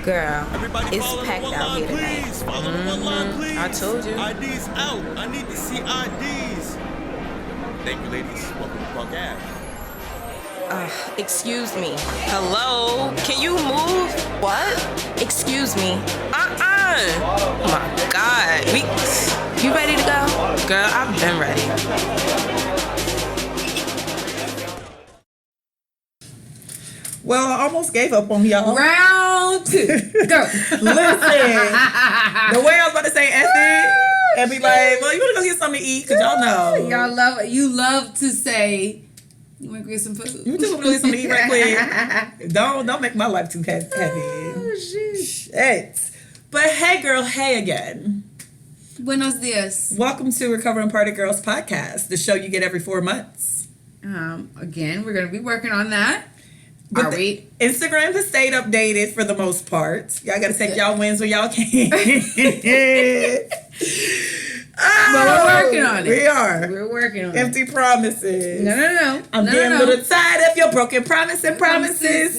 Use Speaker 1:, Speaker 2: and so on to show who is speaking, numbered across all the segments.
Speaker 1: Girl,
Speaker 2: Everybody
Speaker 1: it's packed out here tonight.
Speaker 2: Please. Follow the one line, please.
Speaker 1: I told you.
Speaker 2: IDs out. I need to see IDs. Thank you, ladies. Welcome to Park Ave.
Speaker 1: Excuse me. Hello? Can you move? What? Excuse me. Oh my God. You ready to go? Girl, I've been ready.
Speaker 3: Well, I almost gave up on y'all.
Speaker 4: Round 2. Go.
Speaker 3: Listen, the way I was about to say Effie and be like, well, you want to go get something to eat? Because y'all know.
Speaker 4: You love to say, you want to get some food?
Speaker 3: You just want to get something to eat right quick. Don't make my life too heavy.
Speaker 4: Oh,
Speaker 3: Shit. But hey, girl, hey again.
Speaker 4: Buenos dias.
Speaker 3: Welcome to Recovering Party Girls podcast, the show you get every 4 months.
Speaker 4: Again, we're going to be working on that.
Speaker 3: But
Speaker 4: Are we?
Speaker 3: Instagram has stayed updated for the most part. Y'all got to take y'all wins when y'all can.
Speaker 4: But we're working on it.
Speaker 3: We are.
Speaker 4: We're working on
Speaker 3: Empty promises.
Speaker 4: No.
Speaker 3: I'm getting a little tired of your broken promises.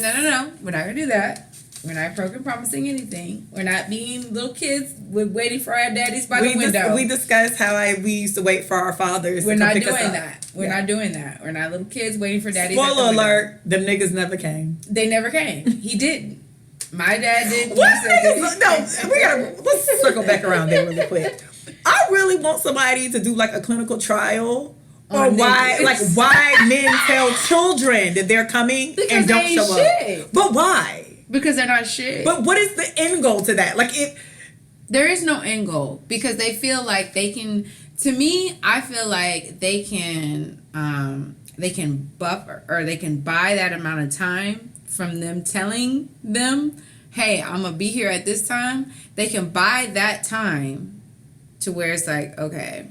Speaker 4: No. We're not going to do that. We're not broken promising anything. We're not being little kids. We're waiting for our daddies by the window.
Speaker 3: We discussed how we used to wait for our fathers
Speaker 4: We're
Speaker 3: to
Speaker 4: not
Speaker 3: come pick
Speaker 4: doing
Speaker 3: us up.
Speaker 4: that. We're not doing that. We're not little kids waiting for daddies.
Speaker 3: Spoiler alert, them niggas never came.
Speaker 4: They never came. He didn't. My dad did.
Speaker 3: Let's circle back around there really quick. I really want somebody to do like a clinical trial or why men tell children that they're coming
Speaker 4: because
Speaker 3: and don't
Speaker 4: they
Speaker 3: show
Speaker 4: shit.
Speaker 3: up. But why?
Speaker 4: Because they're not shit.
Speaker 3: But what is the end goal to that?
Speaker 4: There is no end goal because they feel like they can. To me, I feel like they can buffer or they can buy that amount of time from them telling them, "Hey, I'm gonna be here at this time." They can buy that time to where it's like, okay,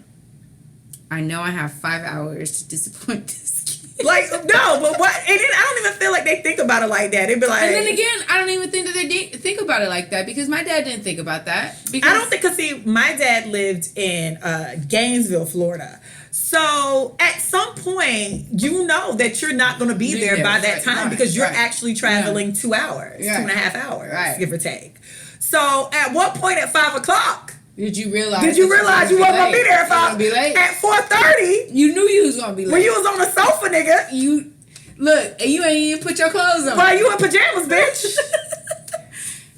Speaker 4: I know I have 5 hours to disappoint this.
Speaker 3: No, but what? And then I don't even feel like they think about it like that. They'd be like,
Speaker 4: and then again, I don't even think that they think about it like that because my dad didn't think about that. Because
Speaker 3: I don't think, because see, my dad lived in Gainesville, Florida. So at some point, you know that you're not going to be there by that time because you're actually traveling 2 hours, 2.5 hours, give or take. So at what point at 5 o'clock?
Speaker 4: Did you realize
Speaker 3: you weren't gonna be there at 4:30?
Speaker 4: You knew you was gonna be late.
Speaker 3: When you was on the sofa, nigga.
Speaker 4: You look, and you ain't even put your clothes on.
Speaker 3: Well, you in pajamas, bitch.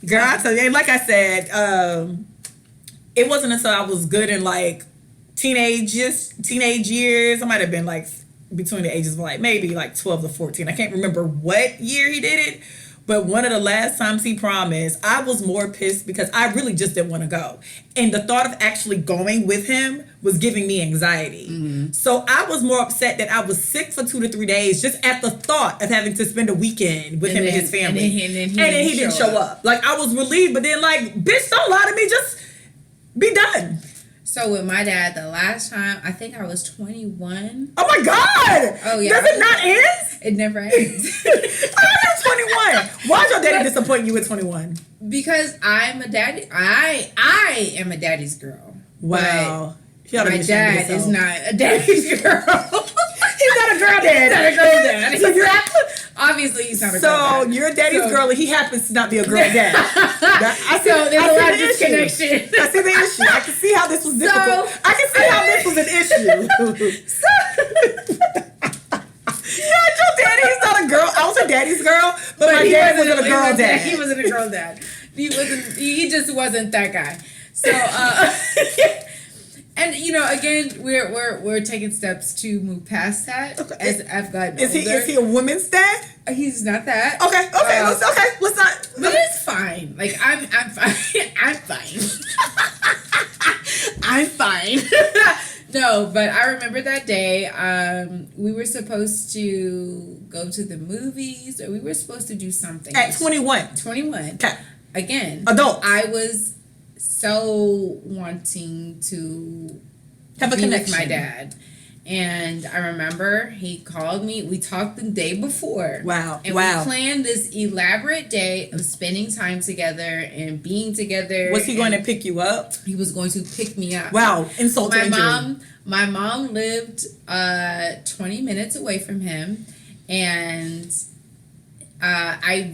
Speaker 3: Girl, I tell you, like I said, it wasn't until I was good in like teenage years. I might have been like between the ages of like maybe like 12 to 14. I can't remember what year he did it. But one of the last times he promised, I was more pissed because I really just didn't want to go. And the thought of actually going with him was giving me anxiety. Mm-hmm. So I was more upset that I was sick for 2 to 3 days just at the thought of having to spend a weekend with him and his family. And then he didn't show up. Like, I was relieved, but then like, bitch, don't lie to me. Just be done.
Speaker 4: So with my dad, the last time, I think I was 21.
Speaker 3: Oh my God!
Speaker 4: Oh yeah.
Speaker 3: Does it not end?
Speaker 4: It never ends.
Speaker 3: I'm 21. Why'd your daddy disappoint you at 21?
Speaker 4: Because I'm a daddy. I am a daddy's girl.
Speaker 3: Wow.
Speaker 4: My dad is not a daddy's girl.
Speaker 3: He's not a girl dad.
Speaker 4: He's not a girl dad.
Speaker 3: So
Speaker 4: obviously he's not a girl dad.
Speaker 3: So you're a daddy's girl and he happens to not be a girl dad.
Speaker 4: There's a lot of disconnection.
Speaker 3: I see the issue. I can see how this was difficult. I can see how this was an issue. Your daddy is not a girl. I was a daddy's girl, but my dad wasn't a girl dad.
Speaker 4: He wasn't a girl dad. He just wasn't that guy. So and you know, again, we're taking steps to move past that. Okay. As I've gotten older.
Speaker 3: Is he a woman's dad?
Speaker 4: He's not that.
Speaker 3: Okay. Let's not.
Speaker 4: But it's fine. Like I'm fine. I'm fine. I'm fine. No, but I remember that day. We were supposed to go to the movies, or we were supposed to do something
Speaker 3: at 21.
Speaker 4: 21.
Speaker 3: Okay.
Speaker 4: Again,
Speaker 3: adult.
Speaker 4: I was so wanting to
Speaker 3: have a connection
Speaker 4: with my dad. And I remember he called me. We talked the day before.
Speaker 3: Wow.
Speaker 4: And we planned this elaborate day of spending time together and being together.
Speaker 3: Was he going to pick you up?
Speaker 4: He was going to pick me up.
Speaker 3: Wow. Insult to injury.
Speaker 4: My mom lived 20 minutes away from him. And I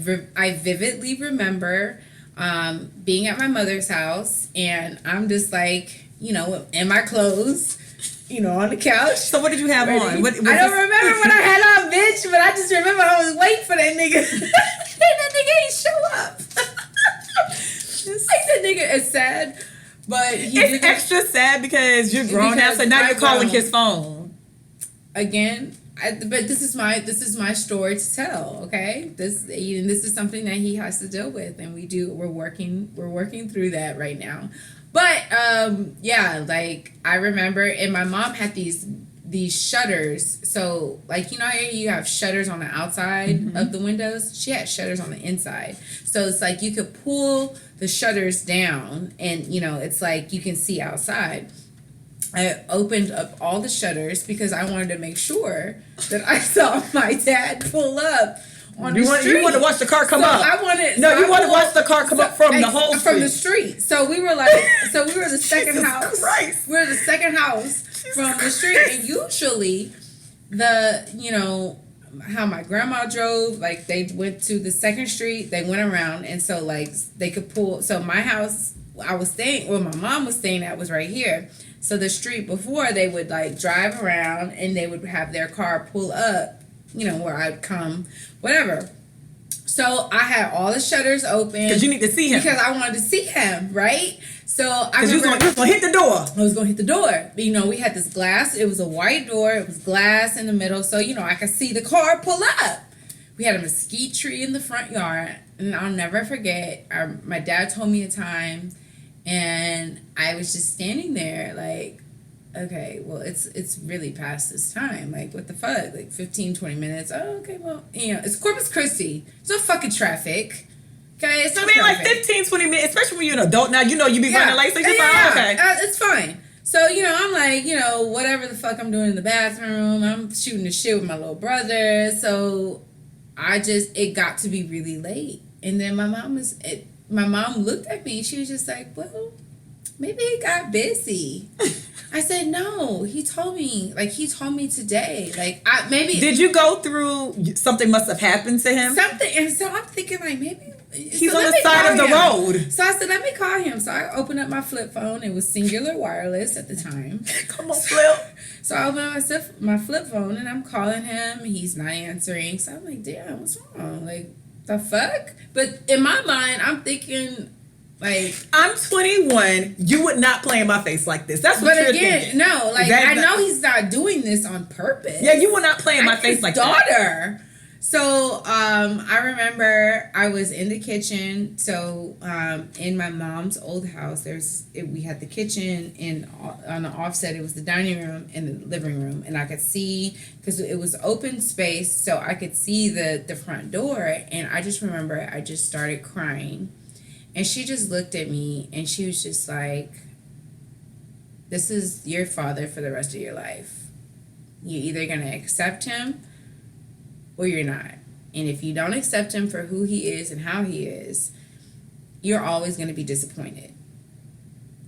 Speaker 4: vividly remember being at my mother's house, and I'm just like, in my clothes, on the couch.
Speaker 3: So what did you have on? What
Speaker 4: I don't remember what I had on, bitch, but I just remember I was waiting for that nigga. And that nigga ain't show up. Like, that nigga is sad, but
Speaker 3: it's extra sad because you're grown now, so now you're calling his phone.
Speaker 4: Again, but this is my story to tell. Okay, this is something that he has to deal with, and we're working through that right now. But yeah, like I remember, and my mom had these shutters. So like how you have shutters on the outside of the windows. She had shutters on the inside. So it's like you could pull the shutters down, and it's like you can see outside. I opened up all the shutters because I wanted to make sure that I saw my dad pull up on the street.
Speaker 3: You want to watch the car come up.
Speaker 4: You want
Speaker 3: to watch the car come up from the whole street.
Speaker 4: From the street. So we were like, we were the second house.
Speaker 3: Christ.
Speaker 4: We were the second house from the street. And usually how my grandma drove, like they went to the second street, they went around, and so like they could pull. So my house my mom was staying at was right here. So the street before, they would like drive around and they would have their car pull up, where I'd come, whatever. So I had all the shutters open.
Speaker 3: Because you need to see him.
Speaker 4: Because I wanted to see him, right? So I
Speaker 3: was going to hit the door.
Speaker 4: I was going to hit the door. But, we had this glass. It was a white door. It was glass in the middle. So, I could see the car pull up. We had a mesquite tree in the front yard. And I'll never forget, my dad told me a time. And I was just standing there like, okay, well, it's really past this time. Like, what the fuck? Like 15, 20 minutes. Oh, okay, well, it's Corpus Christi. It's no fucking traffic. Okay, it's not traffic.
Speaker 3: Like 15, 20 minutes, especially when you're an adult now, you be running late, so you're fine. Okay.
Speaker 4: It's fine. So, I'm like, whatever the fuck I'm doing in the bathroom, I'm shooting the shit with my little brother. So it got to be really late. And then my mom looked at me and she was just like, well, maybe he got busy. I said, no, he told me today. Like, maybe.
Speaker 3: Did you go through, something must have happened to him?
Speaker 4: Something. And so I'm thinking like, maybe.
Speaker 3: He's on the side of the road.
Speaker 4: So I said, let me call him. So I opened up my flip phone. It was Singular Wireless at the time.
Speaker 3: Come on, Flip.
Speaker 4: So I opened up my flip phone and I'm calling him. He's not answering. So I'm like, damn, what's wrong? Like, the fuck? But in my mind, I'm thinking, like,
Speaker 3: I'm 21. You would not play in my face like this. That's what you're thinking.
Speaker 4: No, like, I know he's not doing this on purpose.
Speaker 3: Yeah, you would not play in my face like that.
Speaker 4: Daughter. So, I remember I was in the kitchen. So, in my mom's old house, we had the kitchen, and on the offset, it was the dining room and the living room. And I could see, because it was open space, so I could see the front door. And I just remember I just started crying. And she just looked at me, and she was just like, this is your father for the rest of your life. You're either going to accept him or you're not. And if you don't accept him for who he is and how he is, you're always going to be disappointed.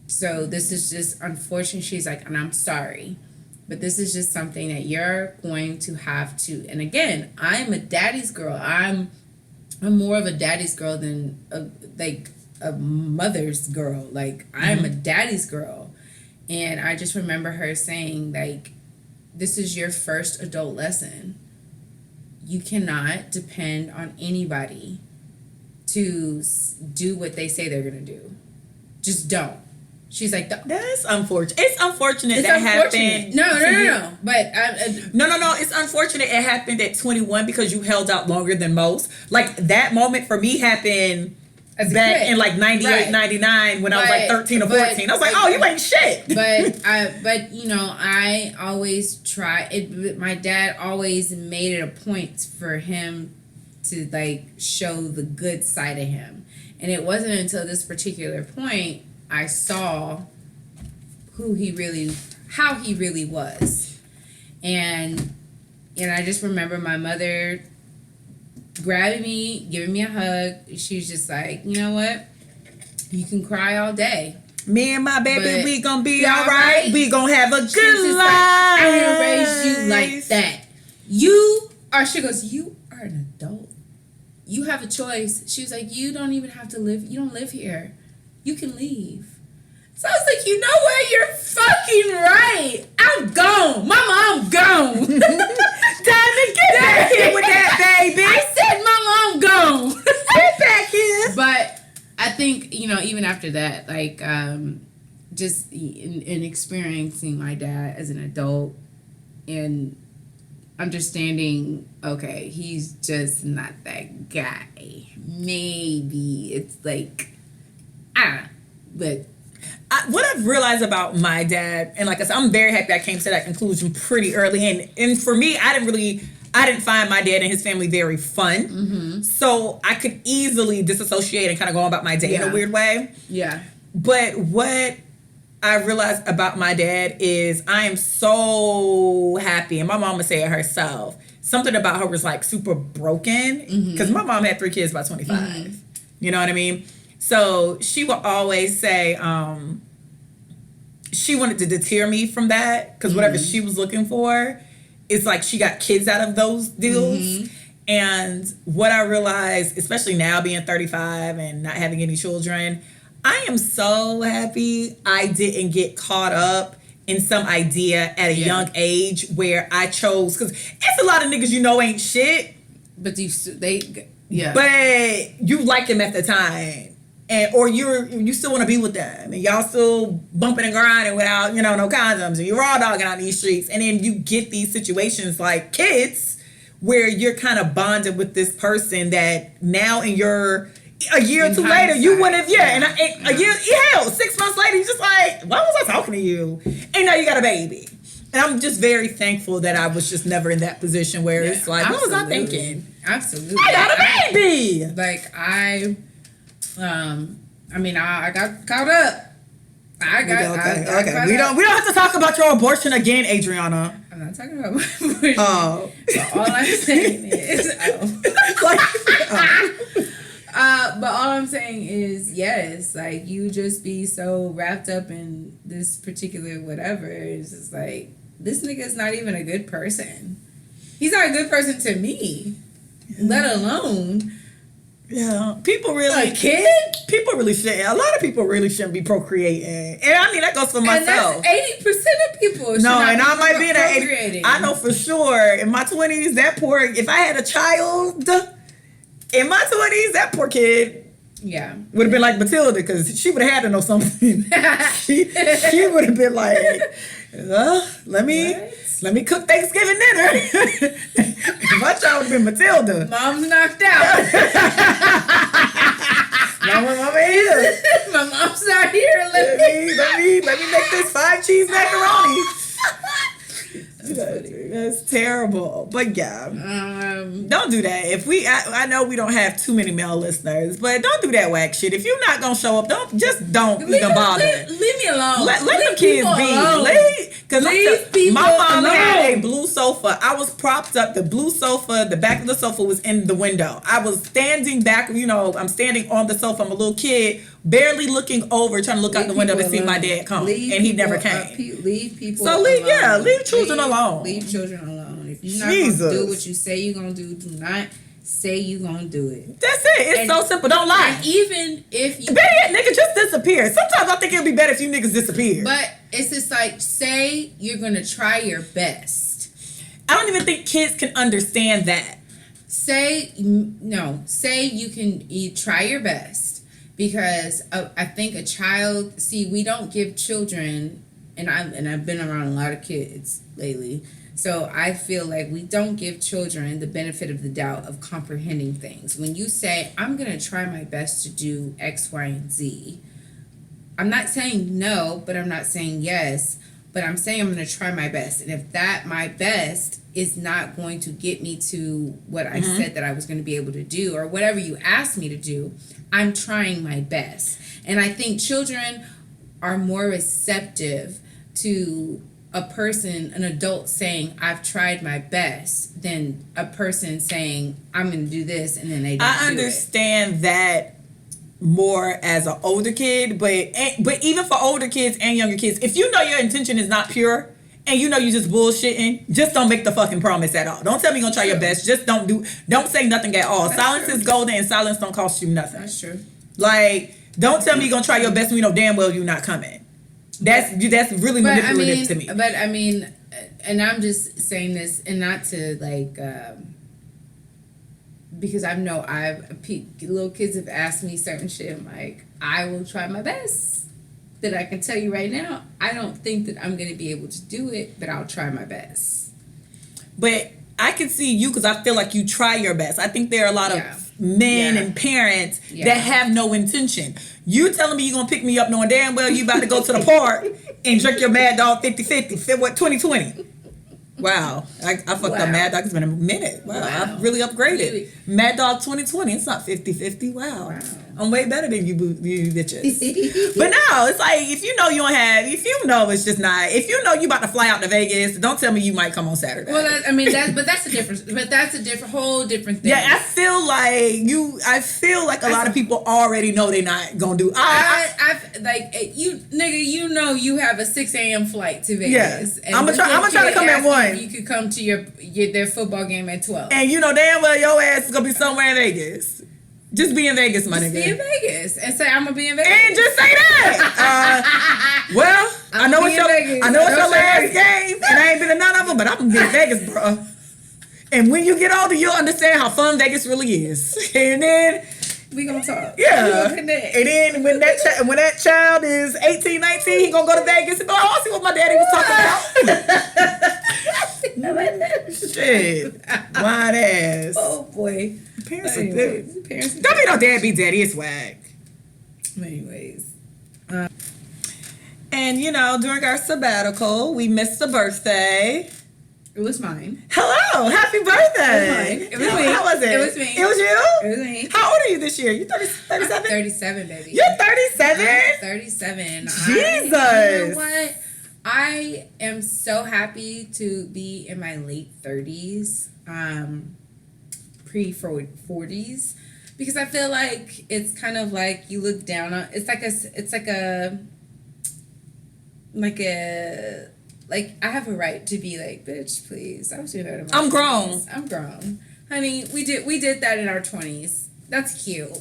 Speaker 4: So this is just unfortunate. She's like, and I'm sorry, but this is just something that you're going to have to. And again, I'm a daddy's girl. I'm more of a daddy's girl than a mother's girl. Like, I'm a daddy's girl. And I just remember her saying, like, this is your first adult lesson. You cannot depend on anybody to do what they say they're going to do. Just don't. She's like,
Speaker 3: that's unfortunate. It's unfortunate that happened.
Speaker 4: No. But
Speaker 3: no. It's unfortunate it happened at 21 because you held out longer than most. Like, that moment for me happened back in like 98, right. 99 when I was like 13 or 14. I was like, oh, you ain't shit.
Speaker 4: But I always try it. My dad always made it a point for him to like show the good side of him. And it wasn't until this particular point I saw how he really was. And I just remember my mother grabbing me, giving me a hug. She was just like, you know what? You can cry all day.
Speaker 3: Me and my baby, we gonna be all right. We gonna have a good life.
Speaker 4: Like, I didn't raise you like that. She goes, you are an adult. you have a choice. She was like, you don't even have to live. You don't live here. You can leave. So I was like, you know what? You're fucking right. I'm gone. Mama, I'm gone.
Speaker 3: Time to get back here with that baby.
Speaker 4: I said, Mama, I'm gone.
Speaker 3: Get back here.
Speaker 4: But I think, even after that, like, just in experiencing my dad as an adult and understanding, okay, he's just not that guy. Maybe it's like, I don't know. But
Speaker 3: what I've realized about my dad, and like I said, I'm very happy I came to that conclusion pretty early. And for me, I didn't find my dad and his family very fun. Mm-hmm. So I could easily disassociate and kind of go about my day in a weird way.
Speaker 4: Yeah.
Speaker 3: But what I realized about my dad is I am so happy, and my mom would say it herself. Something about her was like super broken because my mom had 3 kids by 25. Mm-hmm. You know what I mean? So she would always say she wanted to deter me from that because whatever she was looking for, it's like she got kids out of those deals. Mm-hmm. And what I realized, especially now being 35 and not having any children, I am so happy I didn't get caught up in some idea at a young age where I chose, because it's a lot of niggas ain't shit.
Speaker 4: But But
Speaker 3: you like him at the time. Or you still want to be with them, and y'all still bumping and grinding without, no condoms, and you're raw dogging out these streets. And then you get these situations like kids where you're kind of bonded with this person that now a year or two later, you wouldn't have, and a year, 6 months later, you're just like, why was I talking to you? And now you got a baby. And I'm just very thankful that I was just never in that position where it's like, what was I thinking?
Speaker 4: Absolutely.
Speaker 3: I got a baby!
Speaker 4: I got caught up.
Speaker 3: Okay. We don't have to talk about your abortion again, Adriana.
Speaker 4: I'm not talking about my abortion.
Speaker 3: Oh.
Speaker 4: But all I'm saying is, but all I'm saying is, yes, like, you just be so wrapped up in this particular whatever. It's just like, this nigga's not even a good person. He's not a good person to me, let alone.
Speaker 3: Yeah, people really shouldn't. A lot of people really shouldn't be procreating, and I mean that goes for myself.
Speaker 4: And that's 80% of people.
Speaker 3: No, and I might be in that 80. I know for sure. In my 20s, if I had a child, in my 20s, that poor kid, would have been like Matilda, because she would have had to know something. she would have been like, let me cook Thanksgiving dinner. My child would have been Matilda.
Speaker 4: Mom's knocked out.
Speaker 3: Mama here.
Speaker 4: My mom's not here.
Speaker 3: Let me make this 5-cheese macaroni. That's terrible. But yeah, don't do that. I know we don't have too many male listeners, but don't do that whack shit. If you're not gonna show up, don't even bother.
Speaker 4: Leave me alone.
Speaker 3: Let them kids be. Because my mom had a blue sofa. I was propped up. The blue sofa, the back of the sofa was in the window. I was standing back. I'm standing on the sofa. I'm a little kid, barely looking over, trying to look out the window to see my dad come, and he never came.
Speaker 4: Leave people.
Speaker 3: So leave children alone.
Speaker 4: Leave children alone. If you're not gonna do what you say you're gonna do not say you're gonna do it.
Speaker 3: That's it. It's so simple. Don't lie.
Speaker 4: And even if you
Speaker 3: nigga, just disappear. Sometimes I think it'd be better if you niggas disappear.
Speaker 4: But it's just like, say you're gonna try your best.
Speaker 3: I don't even think kids can understand that.
Speaker 4: Say you try your best, because I think a child. See, we don't give children, and I've been around a lot of kids lately. So I feel like we don't give children the benefit of the doubt of comprehending things. When you say, I'm going to try my best to do X, Y, and Z, I'm not saying no, but I'm not saying yes, but I'm saying I'm going to try my best. And if that my best is not going to get me to what I said that I was going to be able to do, or whatever you asked me to do, I'm trying my best. And I think children are more receptive to an adult saying, I've tried my best, than a person saying, I'm going to do this, and then they don't do it.
Speaker 3: I understand that more as an older kid, but even for older kids and younger kids, if you know your intention is not pure and you know you just bullshitting, just don't make the fucking promise at all. Don't tell me you're gonna try your best. Just don't say nothing at all. Silence is golden, and silence don't cost you nothing.
Speaker 4: That's true.
Speaker 3: Like, don't tell me you're gonna try your best when you know damn well you're not coming. That's really manipulative to me.
Speaker 4: But I mean, and I'm just saying this, and not to like, because I know little kids have asked me certain shit. I'm like, I will try my best. That I can tell you right now, I don't think that I'm going to be able to do it, but I'll try my best.
Speaker 3: But I can see you because I feel like you try your best. I think there are a lot of men and parents that have no intention. You telling me you're going to pick me up knowing damn well you about to go to the park and drink your Mad Dog 50-50. Fit what, 2020? Wow. I fucked up Mad Dog. It's been a minute. Wow. I've really upgraded. Really? Mad Dog 2020. It's not 50-50. Wow. I'm way better than you bitches. But no, it's like, if you know you don't have, if you know it's just not, if you know you about to fly out to Vegas, don't tell me you might come on Saturday.
Speaker 4: Well, that's a whole different thing.
Speaker 3: Yeah, I feel like a lot of people already know they're not gonna do.
Speaker 4: You know you have a 6 a.m. flight to Vegas.
Speaker 3: Yeah, I'm gonna try to come at 1.
Speaker 4: You could come to their football game at 12.
Speaker 3: And you know damn well your ass is gonna be somewhere in Vegas. Just be in Vegas, my nigga.
Speaker 4: Be in Vegas and say I'm gonna be in Vegas.
Speaker 3: And just say that. Well, I know it's your last game, and I ain't been to none of them, but I'm gonna be in Vegas, bro. And when you get older, you'll understand how fun Vegas really is. And then
Speaker 4: we gonna talk.
Speaker 3: Yeah.
Speaker 4: We gonna connect.
Speaker 3: And then when that child is 18, 19, he gonna go to Vegas and go, oh, I see what my daddy was talking about. Shit. Wide ass.
Speaker 4: Oh boy.
Speaker 3: Parents don't be no deadbeat daddy. It's whack.
Speaker 4: Anyways.
Speaker 3: And you know, during our sabbatical, we missed a birthday.
Speaker 4: It was mine.
Speaker 3: Hello, happy birthday.
Speaker 4: It was me.
Speaker 3: How was it?
Speaker 4: It was me.
Speaker 3: It was you?
Speaker 4: It was me.
Speaker 3: How old are you this year? You 37?
Speaker 4: I'm 37, baby.
Speaker 3: You're 37?
Speaker 4: I'm 37.
Speaker 3: Jesus.
Speaker 4: You know what? I am so happy to be in my late 30s, pre-40s, because I feel like it's kind of like you look down on. It's like I have a right to be like, bitch, please. I was doing that in my 20s. I'm grown. Honey, we did that in our 20s. That's cute.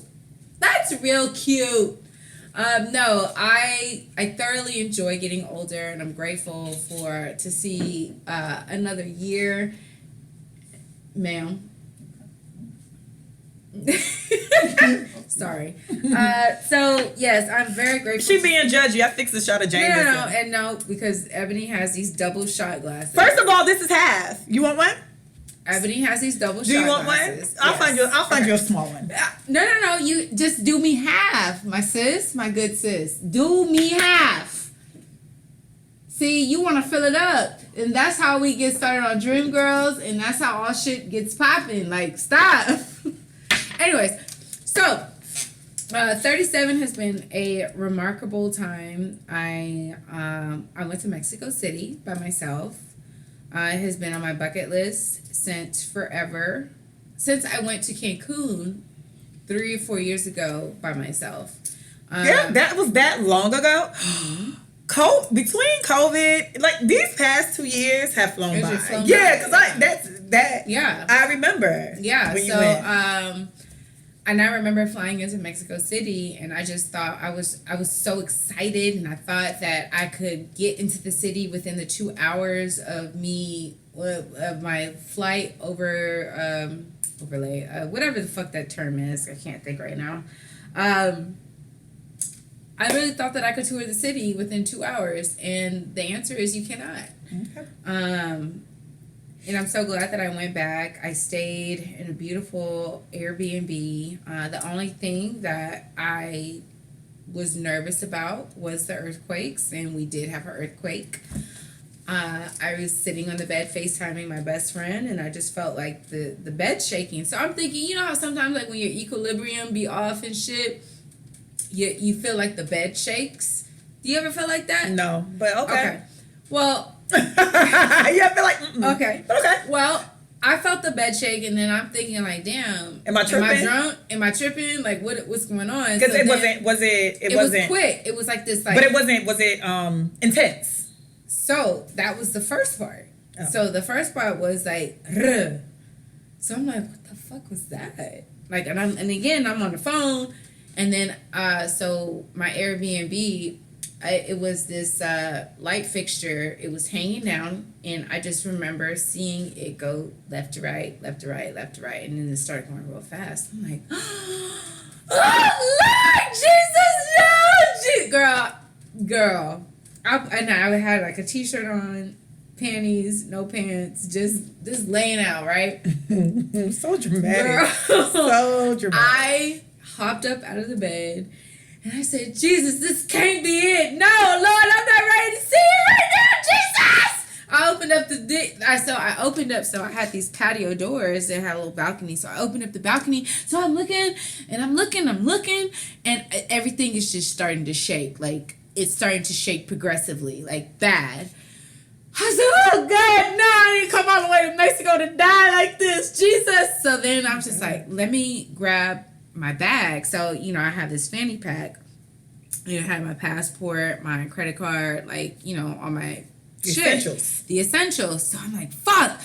Speaker 4: That's real cute. No, I thoroughly enjoy getting older, and I'm grateful to see another year. Ma'am. Sorry. So yes, I'm very grateful.
Speaker 3: She being judgy. I fixed a shot of Jameson.
Speaker 4: No, because Ebony has these double shot glasses.
Speaker 3: First of all, this is half. You want one?
Speaker 4: Ebony has these double shot glasses.
Speaker 3: Do you want one? I'll find you a small one.
Speaker 4: No. You just do me half, my sis, my good sis. Do me half. See, you want to fill it up, and that's how we get started on Dream Girls, and that's how all shit gets popping. Like, stop. Anyways, so 37 has been a remarkable time. I went to Mexico City by myself. It has been on my bucket list since forever. Since I went to Cancun 3 or 4 years ago by myself.
Speaker 3: Yeah, that was that long ago. Mm-hmm. Between COVID, like these past 2 years have flown by. Yeah, because I remember.
Speaker 4: Yeah, so and I remember flying into Mexico City, and I just thought I was so excited, and I thought that I could get into the city within the 2 hours of my flight overlay, whatever the fuck that term is. I can't think right now. I really thought that I could tour the city within 2 hours, and the answer is you cannot. Okay. And I'm so glad that I went back. I stayed in a beautiful Airbnb. The only thing that I was nervous about was the earthquakes, and we did have an earthquake. I was sitting on the bed FaceTiming my best friend, and I just felt like the bed shaking. So I'm thinking, you know how sometimes like when your equilibrium be off and shit, you feel like the bed shakes? Do you ever feel like that?
Speaker 3: No, but okay.
Speaker 4: Well...
Speaker 3: yeah, I feel like
Speaker 4: okay. Well, I felt the bed shake, and then I'm thinking like, damn,
Speaker 3: am I tripping?
Speaker 4: Am I drunk? Am I tripping? Like, what's going on?
Speaker 3: Because it wasn't.
Speaker 4: It was quick. It was like this, like,
Speaker 3: but it wasn't. Was it intense?
Speaker 4: So that was the first part.
Speaker 3: Oh.
Speaker 4: So the first part was like, "Ruh." So I'm like, what the fuck was that? Like, and again, I'm on the phone, and then so my Airbnb, it was this light fixture. It was hanging down, and I just remember seeing it go left to right, left to right, left to right, and then it started going real fast. I'm like, oh Lord Jesus, no, girl. I had like a t-shirt on, panties, no pants, just laying out, right?
Speaker 3: So dramatic.
Speaker 4: Girl,
Speaker 3: So dramatic.
Speaker 4: I hopped up out of the bed and I said, Jesus, this can't be it. No, Lord, I'm not ready to see it right now, Jesus! I opened up so I had these patio doors that had a little balcony. So I opened up the balcony. So I'm looking, and everything is just starting to shake. Like, it's starting to shake progressively, like bad. I said, oh God, no, I didn't come all the way to Mexico to die like this, Jesus. So then I'm just like, let me grab my bag. So, I have this fanny pack. I had my passport, my credit card, like, all my
Speaker 3: Essentials.
Speaker 4: The essentials. So I'm like, fuck.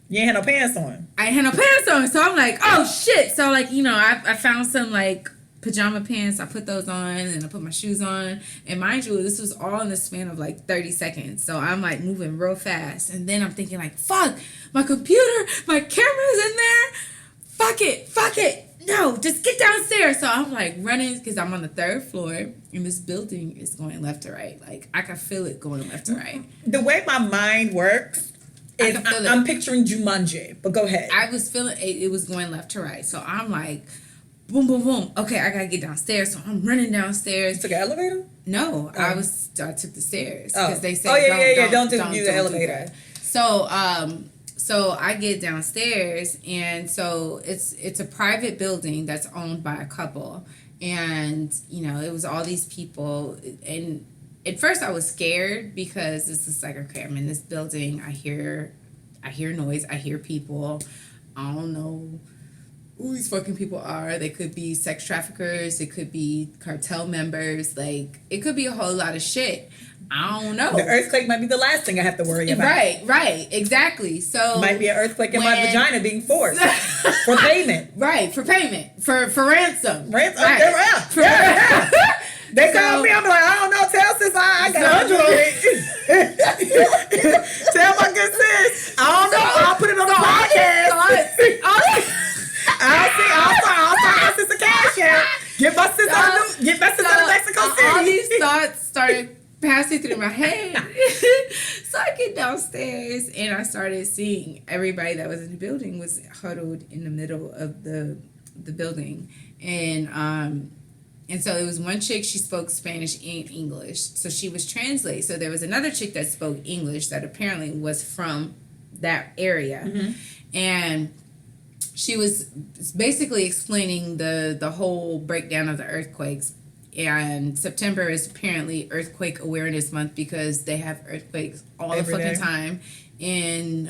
Speaker 3: You ain't had no pants on.
Speaker 4: I ain't had no pants on. So I'm like, oh shit. So like, I found some like pajama pants. I put those on and I put my shoes on. And mind you, this was all in the span of like 30 seconds. So I'm like moving real fast. And then I'm thinking like, fuck, my computer, my camera's in there. Fuck it. No, just get downstairs. So I'm like running because I'm on the 3rd floor and this building is going left to right. Like I can feel it going left to right.
Speaker 3: The way my mind works is I'm picturing Jumanji, but go ahead.
Speaker 4: I was feeling it was going left to right. So I'm like, boom, boom, boom. Okay, I gotta get downstairs. So I'm running downstairs.
Speaker 3: You took an elevator?
Speaker 4: No, I took the stairs because they said
Speaker 3: don't use the elevator.
Speaker 4: So I get downstairs, and so it's a private building that's owned by a couple, and it was all these people, and at first I was scared because this is like, okay, I'm in this building, I hear noise, I hear people, I don't know who these fucking people are. They could be sex traffickers, it could be cartel members, like it could be a whole lot of shit. I don't know.
Speaker 3: The earthquake might be the last thing I have to worry about.
Speaker 4: Right, exactly. So
Speaker 3: might be an earthquake in my vagina being forced for payment.
Speaker 4: Right, for payment, for ransom.
Speaker 3: Ransom.
Speaker 4: Right.
Speaker 3: Yeah. They call me. I'm like, I don't know. Tell sis I got 100 on it. Tell my good sis. I don't know. I'll put it on the podcast. I'll start my sister cash out. Get my sister to Mexico City.
Speaker 4: All these thoughts started passing through my head. So I get downstairs and I started seeing everybody that was in the building was huddled in the middle of the building. And so it was one chick, she spoke Spanish and English. So she was translating. So there was another chick that spoke English that apparently was from that area. Mm-hmm. And she was basically explaining the whole breakdown of the earthquakes. And September is apparently Earthquake Awareness Month because they have earthquakes all the fucking time in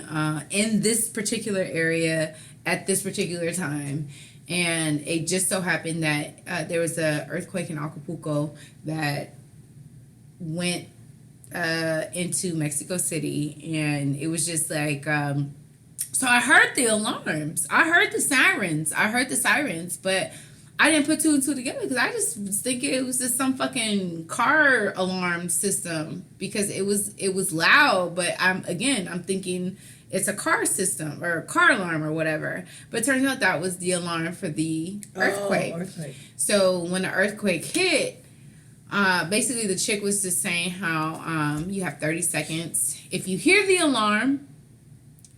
Speaker 4: this particular area at this particular time. And it just so happened that there was an earthquake in Acapulco that went into Mexico City, and it was just like so I heard the alarms, I heard the sirens, but I didn't put two and two together because I just was thinking it was just some fucking car alarm system because it was loud. But I'm thinking it's a car system or a car alarm or whatever. But it turns out that was the alarm for the earthquake. So when the earthquake hit, basically the chick was just saying how you have 30 seconds. If you hear the alarm,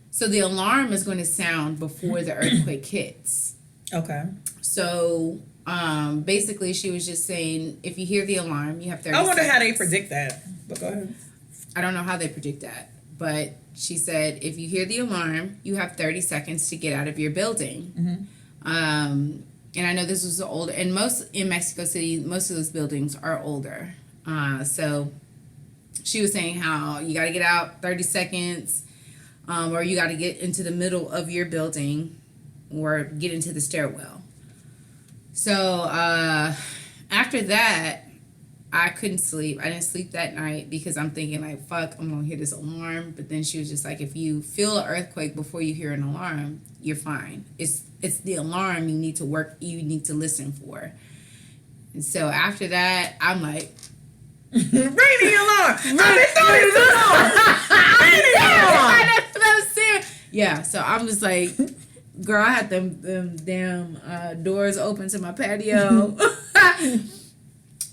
Speaker 4: so the alarm is going to sound before the earthquake hits. Okay. So, basically, she was just saying, if you hear the alarm, you have 30 seconds. I wonder
Speaker 3: how they predict that. But go ahead.
Speaker 4: I don't know how they predict that. But she said, if you hear the alarm, you have 30 seconds to get out of your building. Mm-hmm. And I know this was older. And in Mexico City, most of those buildings are older. So, she was saying how you got to get out 30 seconds. Or you got to get into the middle of your building. Or get into the stairwell. So, after that, I couldn't sleep. I didn't sleep that night because I'm thinking like, fuck, I'm gonna hear this alarm. But then she was just like, if you feel an earthquake before you hear an alarm, you're fine. It's the alarm you need to listen for. And so after that, I'm like,
Speaker 3: ring the alarm. I've been throwing the alarm. Ring the alarm.
Speaker 4: That's what I'm saying. Yeah, so I'm just like, girl, I had them damn doors open to my patio.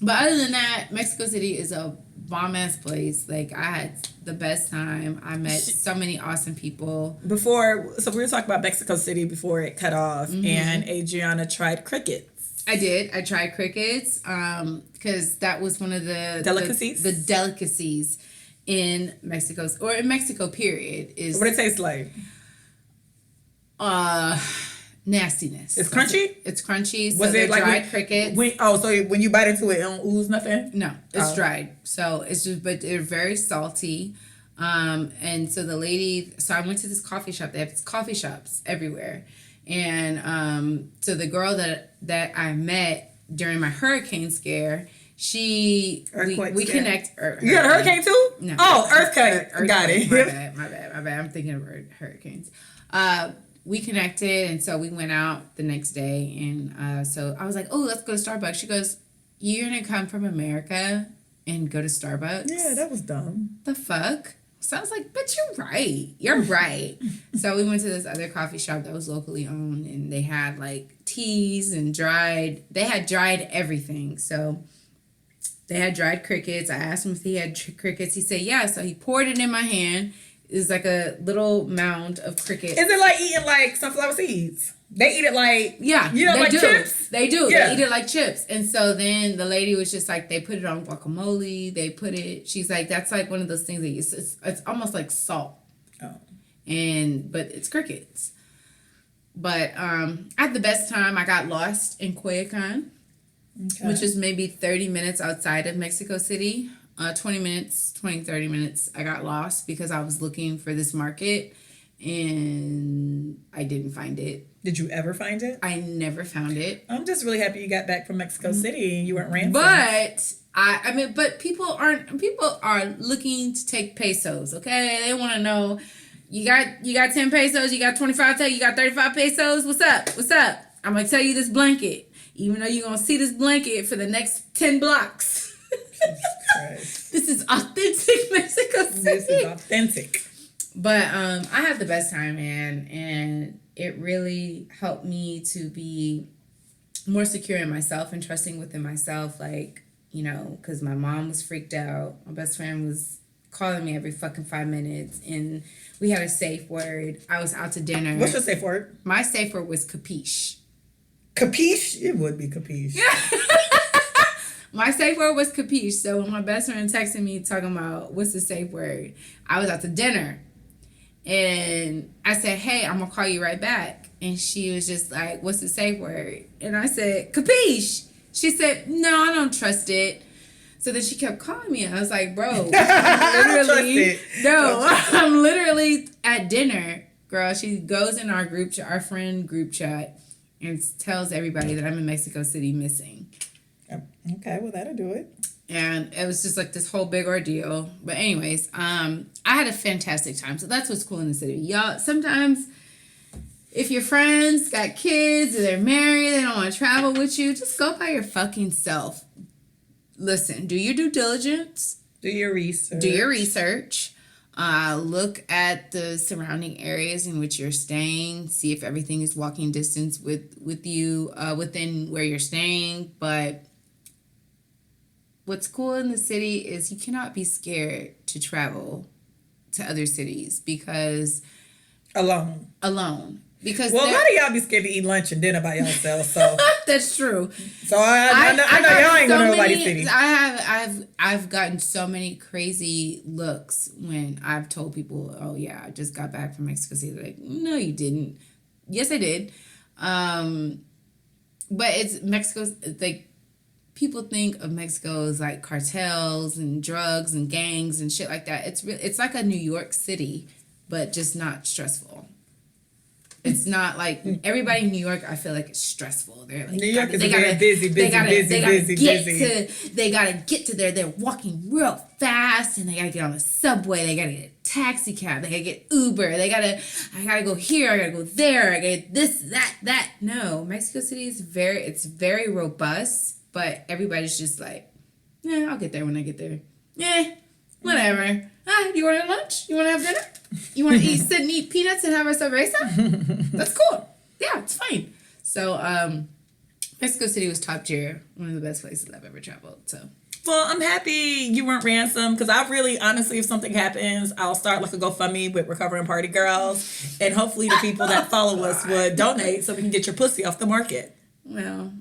Speaker 4: But other than that, Mexico City is a bomb-ass place. Like, I had the best time. I met so many awesome people.
Speaker 3: So we were talking about Mexico City before it cut off, and Adriana tried crickets.
Speaker 4: I did. I tried crickets because that was one of the
Speaker 3: delicacies.
Speaker 4: The delicacies in Mexico, or in Mexico, period. Is
Speaker 3: what it tastes like?
Speaker 4: Nastiness.
Speaker 3: It's crunchy?
Speaker 4: It's crunchy.
Speaker 3: Was it like
Speaker 4: dried crickets?
Speaker 3: So when you bite into it, it don't ooze nothing?
Speaker 4: No, it's dried. So it's just, but they're very salty. And so I went to this coffee shop. They have coffee shops everywhere. And so the girl that I met during my hurricane scare, we connect.
Speaker 3: You got a hurricane too?
Speaker 4: No.
Speaker 3: Oh, earthquake. Got it.
Speaker 4: My bad. I'm thinking of hurricanes. We connected, and so we went out the next day, and so I was like, oh, let's go to Starbucks. She goes, you're gonna come from America and go to Starbucks?
Speaker 3: Yeah, that was dumb.
Speaker 4: The fuck? So I was like, but you're right. So we went to this other coffee shop that was locally owned, and they had like teas and dried everything. So they had dried crickets. I asked him if he had crickets. He said yeah. So he poured it in my hand. It's like a little mound of crickets.
Speaker 3: Is it like eating like sunflower seeds? They eat it like, like chips?
Speaker 4: They do.
Speaker 3: Yeah.
Speaker 4: They eat it like chips. And so then the lady was just like, they put it on guacamole. She's like, that's like one of those things that it's almost like salt.
Speaker 3: Oh.
Speaker 4: But it's crickets. But I had the best time. I got lost in Coyoacan, which is maybe 30 minutes outside of Mexico City. 30 minutes, I got lost because I was looking for this market and I didn't find it.
Speaker 3: Did you ever find it?
Speaker 4: I never found it.
Speaker 3: I'm just really happy you got back from Mexico City and you weren't ransomed.
Speaker 4: But people are looking to take pesos, okay? They want to know, you got 10 pesos, you got 25, you got 35 pesos, what's up? I'm going to tell you this blanket, even though you're going to see this blanket for the next 10 blocks. This is authentic Mexico City.
Speaker 3: This is authentic.
Speaker 4: But I had the best time, man, and it really helped me to be more secure in myself and trusting within myself, like, you know, because my mom was freaked out. My best friend was calling me every fucking 5 minutes, and we had a safe word. I was out to dinner.
Speaker 3: What's your safe word?
Speaker 4: My safe word was capiche.
Speaker 3: Capiche? It would be capiche.
Speaker 4: My safe word was capiche. So when my best friend texted me talking about what's the safe word, I was out to dinner. And I said, hey, I'm going to call you right back. And she was just like, what's the safe word? And I said, capiche. She said, no, I don't trust it. So then she kept calling me. And I was like, bro, I'm literally at dinner. Girl, she goes in our friend group chat and tells everybody that I'm in Mexico City missing.
Speaker 3: Okay, well, that'll do it.
Speaker 4: And it was just like this whole big ordeal. But anyways, I had a fantastic time. So that's what's cool in the city. Y'all, sometimes if your friends got kids or they're married, they don't want to travel with you, just go by your fucking self. Listen, do your due diligence.
Speaker 3: Do your research.
Speaker 4: Look at the surrounding areas in which you're staying. See if everything is walking distance with you within where you're staying. But what's cool in the city is you cannot be scared to travel to other cities because
Speaker 3: alone.
Speaker 4: Because
Speaker 3: a lot of y'all be scared to eat lunch and dinner by yourself. So
Speaker 4: that's true.
Speaker 3: So I know y'all ain't going to nobody's city.
Speaker 4: I've gotten so many crazy looks when I've told people, "Oh yeah, I just got back from Mexico City." They're like, no, you didn't. Yes, I did. But it's Mexico's like. People think of Mexico as like cartels and drugs and gangs and shit like that. It's like a New York City, but just not stressful. It's not like everybody in New York. I feel like it's stressful. They're like
Speaker 3: New York is
Speaker 4: they
Speaker 3: very busy. They
Speaker 4: gotta get to there. They're walking real fast, and they gotta get on the subway. They gotta get a taxi cab. They gotta get Uber. I gotta go here. I gotta go there. I gotta get this, that. No, Mexico City is very robust, but everybody's just like, yeah, I'll get there when I get there. Yeah, whatever. You want to have lunch? You want to have dinner? You want to sit and eat peanuts and have a cerveza? That's cool. Yeah, it's fine. So, Mexico City was top tier. One of the best places I've ever traveled. So,
Speaker 3: well, I'm happy you weren't ransomed because I really, honestly, if something happens, I'll start like a GoFundMe with Recovering Party Girls, and hopefully the people that follow us would donate so we can get your pussy off the market.
Speaker 4: Well,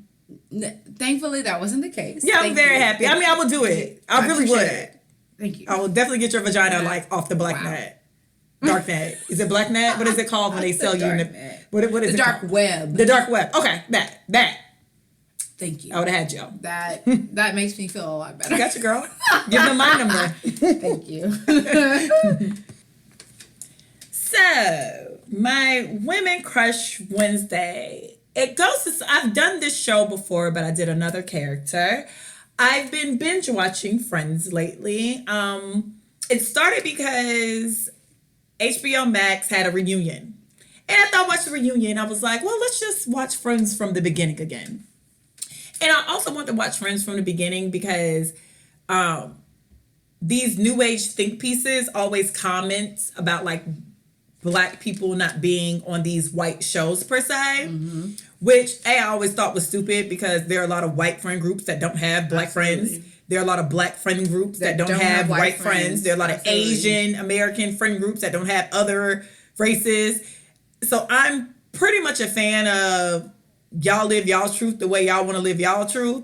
Speaker 4: thankfully that wasn't the case.
Speaker 3: Yeah, I'm very happy. I mean, I would do it. I really would.
Speaker 4: It. Thank you.
Speaker 3: I will definitely get your vagina like off the black net. Dark net. Is it black net? What is it called when they sell you in the what is
Speaker 4: the
Speaker 3: it
Speaker 4: dark
Speaker 3: called?
Speaker 4: web?
Speaker 3: The dark web. Okay, that.
Speaker 4: Thank you.
Speaker 3: I would have had you.
Speaker 4: That makes me feel a lot better.
Speaker 3: I got you, girl. Give them my number.
Speaker 4: Thank you.
Speaker 3: So, my Women Crush Wednesday. It goes to, I've done this show before, but I did another character. I've been binge watching Friends lately. It started because HBO Max had a reunion. And after I watched the reunion, I was like, well, let's just watch Friends from the beginning again. And I also want to watch Friends from the beginning because these new age think pieces always comment about like Black people not being on these white shows per se, which I always thought was stupid because there are a lot of white friend groups that don't have Black friends. There are a lot of Black friend groups that don't have white friends. There are a lot of Asian American friend groups that don't have other races. So I'm pretty much a fan of y'all live y'all's truth the way y'all want to live y'all truth.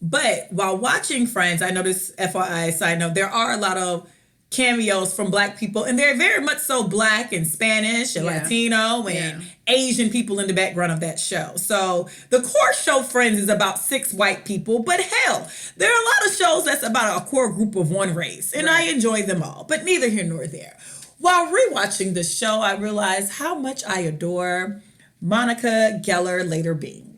Speaker 3: But while watching Friends, I noticed, FYI, side note, there are a lot of cameos from Black people, and they're very much so Black and Spanish and Latino and Asian people in the background of that show. So the core show Friends is about 6 white people, but hell, there are a lot of shows that's about a core group of one race, and I enjoy them all, but neither here nor there. While rewatching the show, I realized how much I adore Monica Gellar-Bing.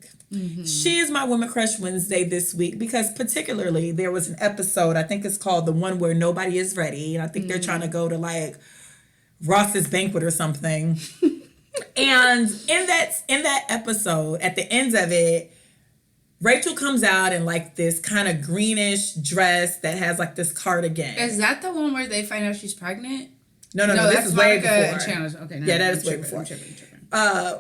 Speaker 3: She is my Women Crush Wednesday this week because particularly there was an episode, I think it's called The One Where Nobody Is Ready. And I think they're trying to go to like Ross's banquet or something. And in that episode, at the end of it, Rachel comes out in like this kind of greenish dress that has like this cardigan.
Speaker 4: Is that the one where they find out she's pregnant?
Speaker 3: No, this is way before.
Speaker 4: Okay,
Speaker 3: yeah, that is way before.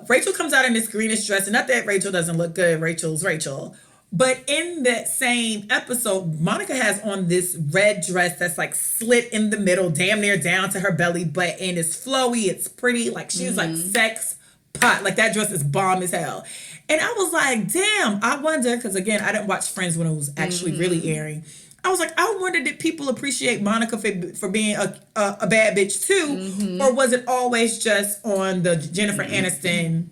Speaker 3: Rachel comes out in this greenish dress, and not that Rachel doesn't look good, Rachel's Rachel, but in that same episode, Monica has on this red dress that's like slit in the middle, damn near down to her belly button. It's flowy, it's pretty, like she's like sex pot, like that dress is bomb as hell. And I was like, damn, I wonder, because again, I didn't watch Friends when it was actually really airing. I was like, I wonder, did people appreciate Monica for being a bad bitch too? Or was it always just on the Jennifer Aniston,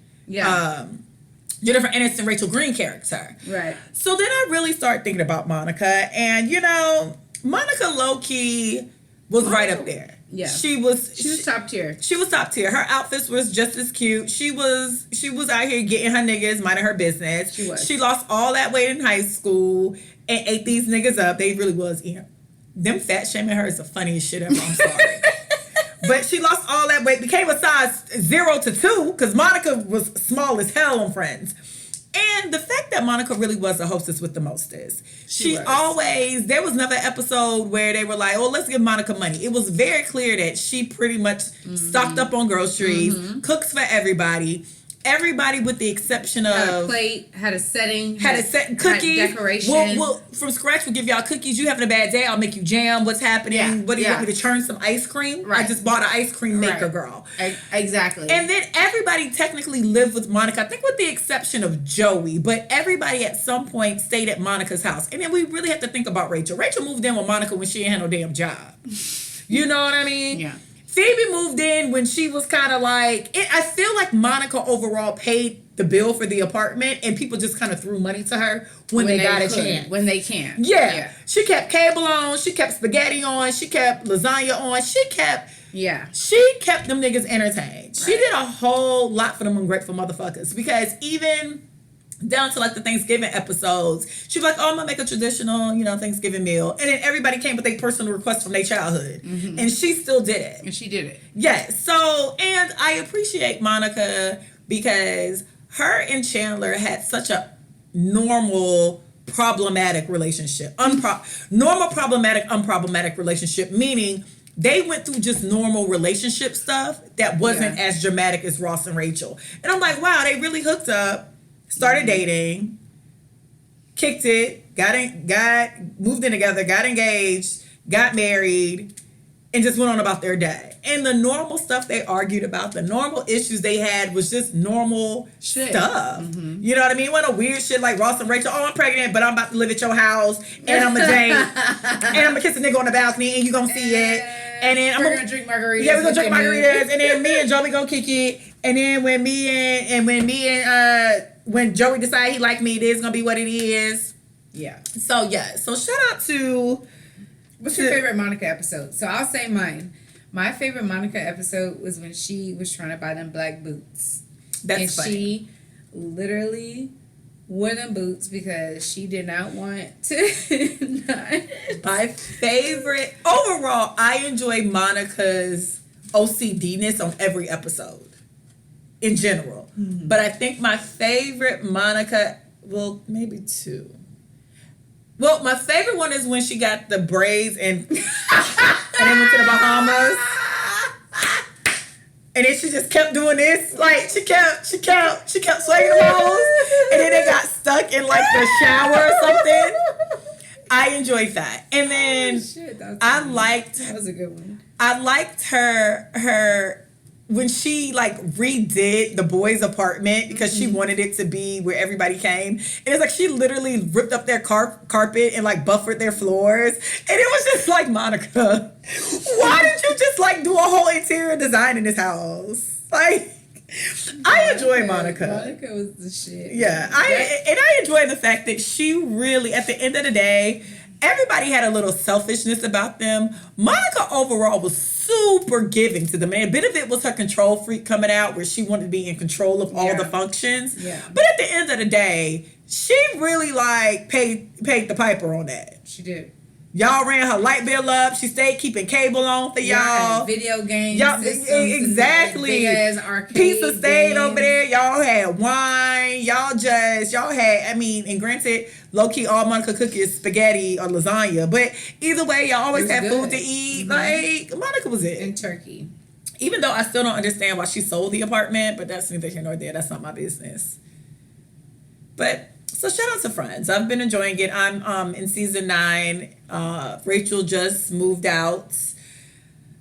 Speaker 3: Rachel Green character?
Speaker 4: Right.
Speaker 3: So then I really started thinking about Monica, and you know, Monica low-key was right up there.
Speaker 4: Yeah.
Speaker 3: She was
Speaker 4: top tier.
Speaker 3: She was top tier. Her outfits was just as cute. She was out here getting her niggas, minding her business.
Speaker 4: She was.
Speaker 3: She lost all that weight in high school and ate these niggas up. They really was. Them fat shaming her is the funniest shit ever. I'm sorry. But she lost all that weight, became a size 0 to 2, because Monica was small as hell on Friends. And the fact that Monica really was a hostess with the mostest. She always, there was never an episode where they were like, oh, let's give Monica money. It was very clear that she pretty much stocked up on groceries, cooks for everybody. Everybody with the exception of...
Speaker 4: Had a plate, had a setting.
Speaker 3: Had a set, cookies.
Speaker 4: Had decoration.
Speaker 3: We'll, from scratch, we'll give y'all cookies. You having a bad day, I'll make you jam. What's happening?
Speaker 4: Yeah,
Speaker 3: What do you want me to churn some ice cream?
Speaker 4: Right.
Speaker 3: I just bought an ice cream maker, girl.
Speaker 4: Exactly.
Speaker 3: And then everybody technically lived with Monica, I think with the exception of Joey, but everybody at some point stayed at Monica's house. And then we really have to think about Rachel. Rachel moved in with Monica when she ain't had no damn job. You know what I mean?
Speaker 4: Yeah.
Speaker 3: Phoebe moved in when she was kind of like, I feel like Monica overall paid the bill for the apartment and people just kind of threw money to her when they got a chance.
Speaker 4: When they can.
Speaker 3: Yeah. She kept cable on. She kept spaghetti on. She kept lasagna on. She kept
Speaker 4: Yeah.
Speaker 3: She kept them niggas entertained. She did a whole lot for them ungrateful motherfuckers, because even down to like the Thanksgiving episodes, she was like, oh, I'm gonna make a traditional, Thanksgiving meal. And then everybody came with a personal request from their childhood. Mm-hmm. And she still did it.
Speaker 4: And she did it.
Speaker 3: Yes. So, and I appreciate Monica because her and Chandler had such a normal problematic relationship. Normal problematic, unproblematic relationship, meaning they went through just normal relationship stuff that wasn't as dramatic as Ross and Rachel. And I'm like, wow, they really hooked up, started dating, kicked it, moved in together, got engaged, got married, and just went on about their day. And the normal stuff they argued about, the normal issues they had was just normal stuff. Mm-hmm. You know what I mean? It wasn't a weird shit like Ross and Rachel, oh, I'm pregnant, but I'm about to live at your house, and I'm a date, and I'm gonna kiss a nigga on the balcony, and you gonna see it. And then we're gonna drink margaritas. Yeah, we're gonna drink margaritas, and then me and Joey gonna kick it. And then when Joey decide he like me, this is gonna be what it is.
Speaker 4: Yeah.
Speaker 3: So shout out to.
Speaker 4: What's your favorite Monica episode? So I'll say mine. My favorite Monica episode was when she was trying to buy them black boots.
Speaker 3: That's funny.
Speaker 4: She literally wore them boots because she did not want to.
Speaker 3: My favorite overall, I enjoy Monica's OCD-ness on every episode in general. Mm-hmm. But I think my favorite Monica, well, maybe two. Well, my favorite one is when she got the braids and then went to the Bahamas. And then she just kept doing this. Like, she kept swinging the balls. And then they got stuck in, like, the shower or something. I enjoyed that. And then
Speaker 4: that was a good one.
Speaker 3: I liked her when she like redid the boys' apartment because she wanted it to be where everybody came. And it's like she literally ripped up their carpet and like buffered their floors. And it was just like, Monica, why did you just like do a whole interior design in this house? Like, I enjoy Monica.
Speaker 4: Monica was the shit.
Speaker 3: Yeah. I enjoy the fact that she really, at the end of the day, everybody had a little selfishness about them. Monica overall was super giving to them. And a bit of it was her control freak coming out where she wanted to be in control of all the functions. Yeah. But at the end of the day, she really like paid the piper on that.
Speaker 4: She did.
Speaker 3: Y'all ran her light bill up. She stayed keeping cable on for y'all.
Speaker 4: Video games.
Speaker 3: Y'all, exactly.
Speaker 4: Big ass arcade
Speaker 3: pizza stayed over there. Y'all had wine. Y'all had, and granted, low key, all Monica cook is spaghetti or lasagna. But either way, y'all always had food to eat. Mm-hmm. Like, Monica was it.
Speaker 4: And turkey.
Speaker 3: Even though I still don't understand why she sold the apartment, but that's neither here nor there. That's not my business. But. So shout out to Friends. I've been enjoying it. I'm in season 9. Rachel just moved out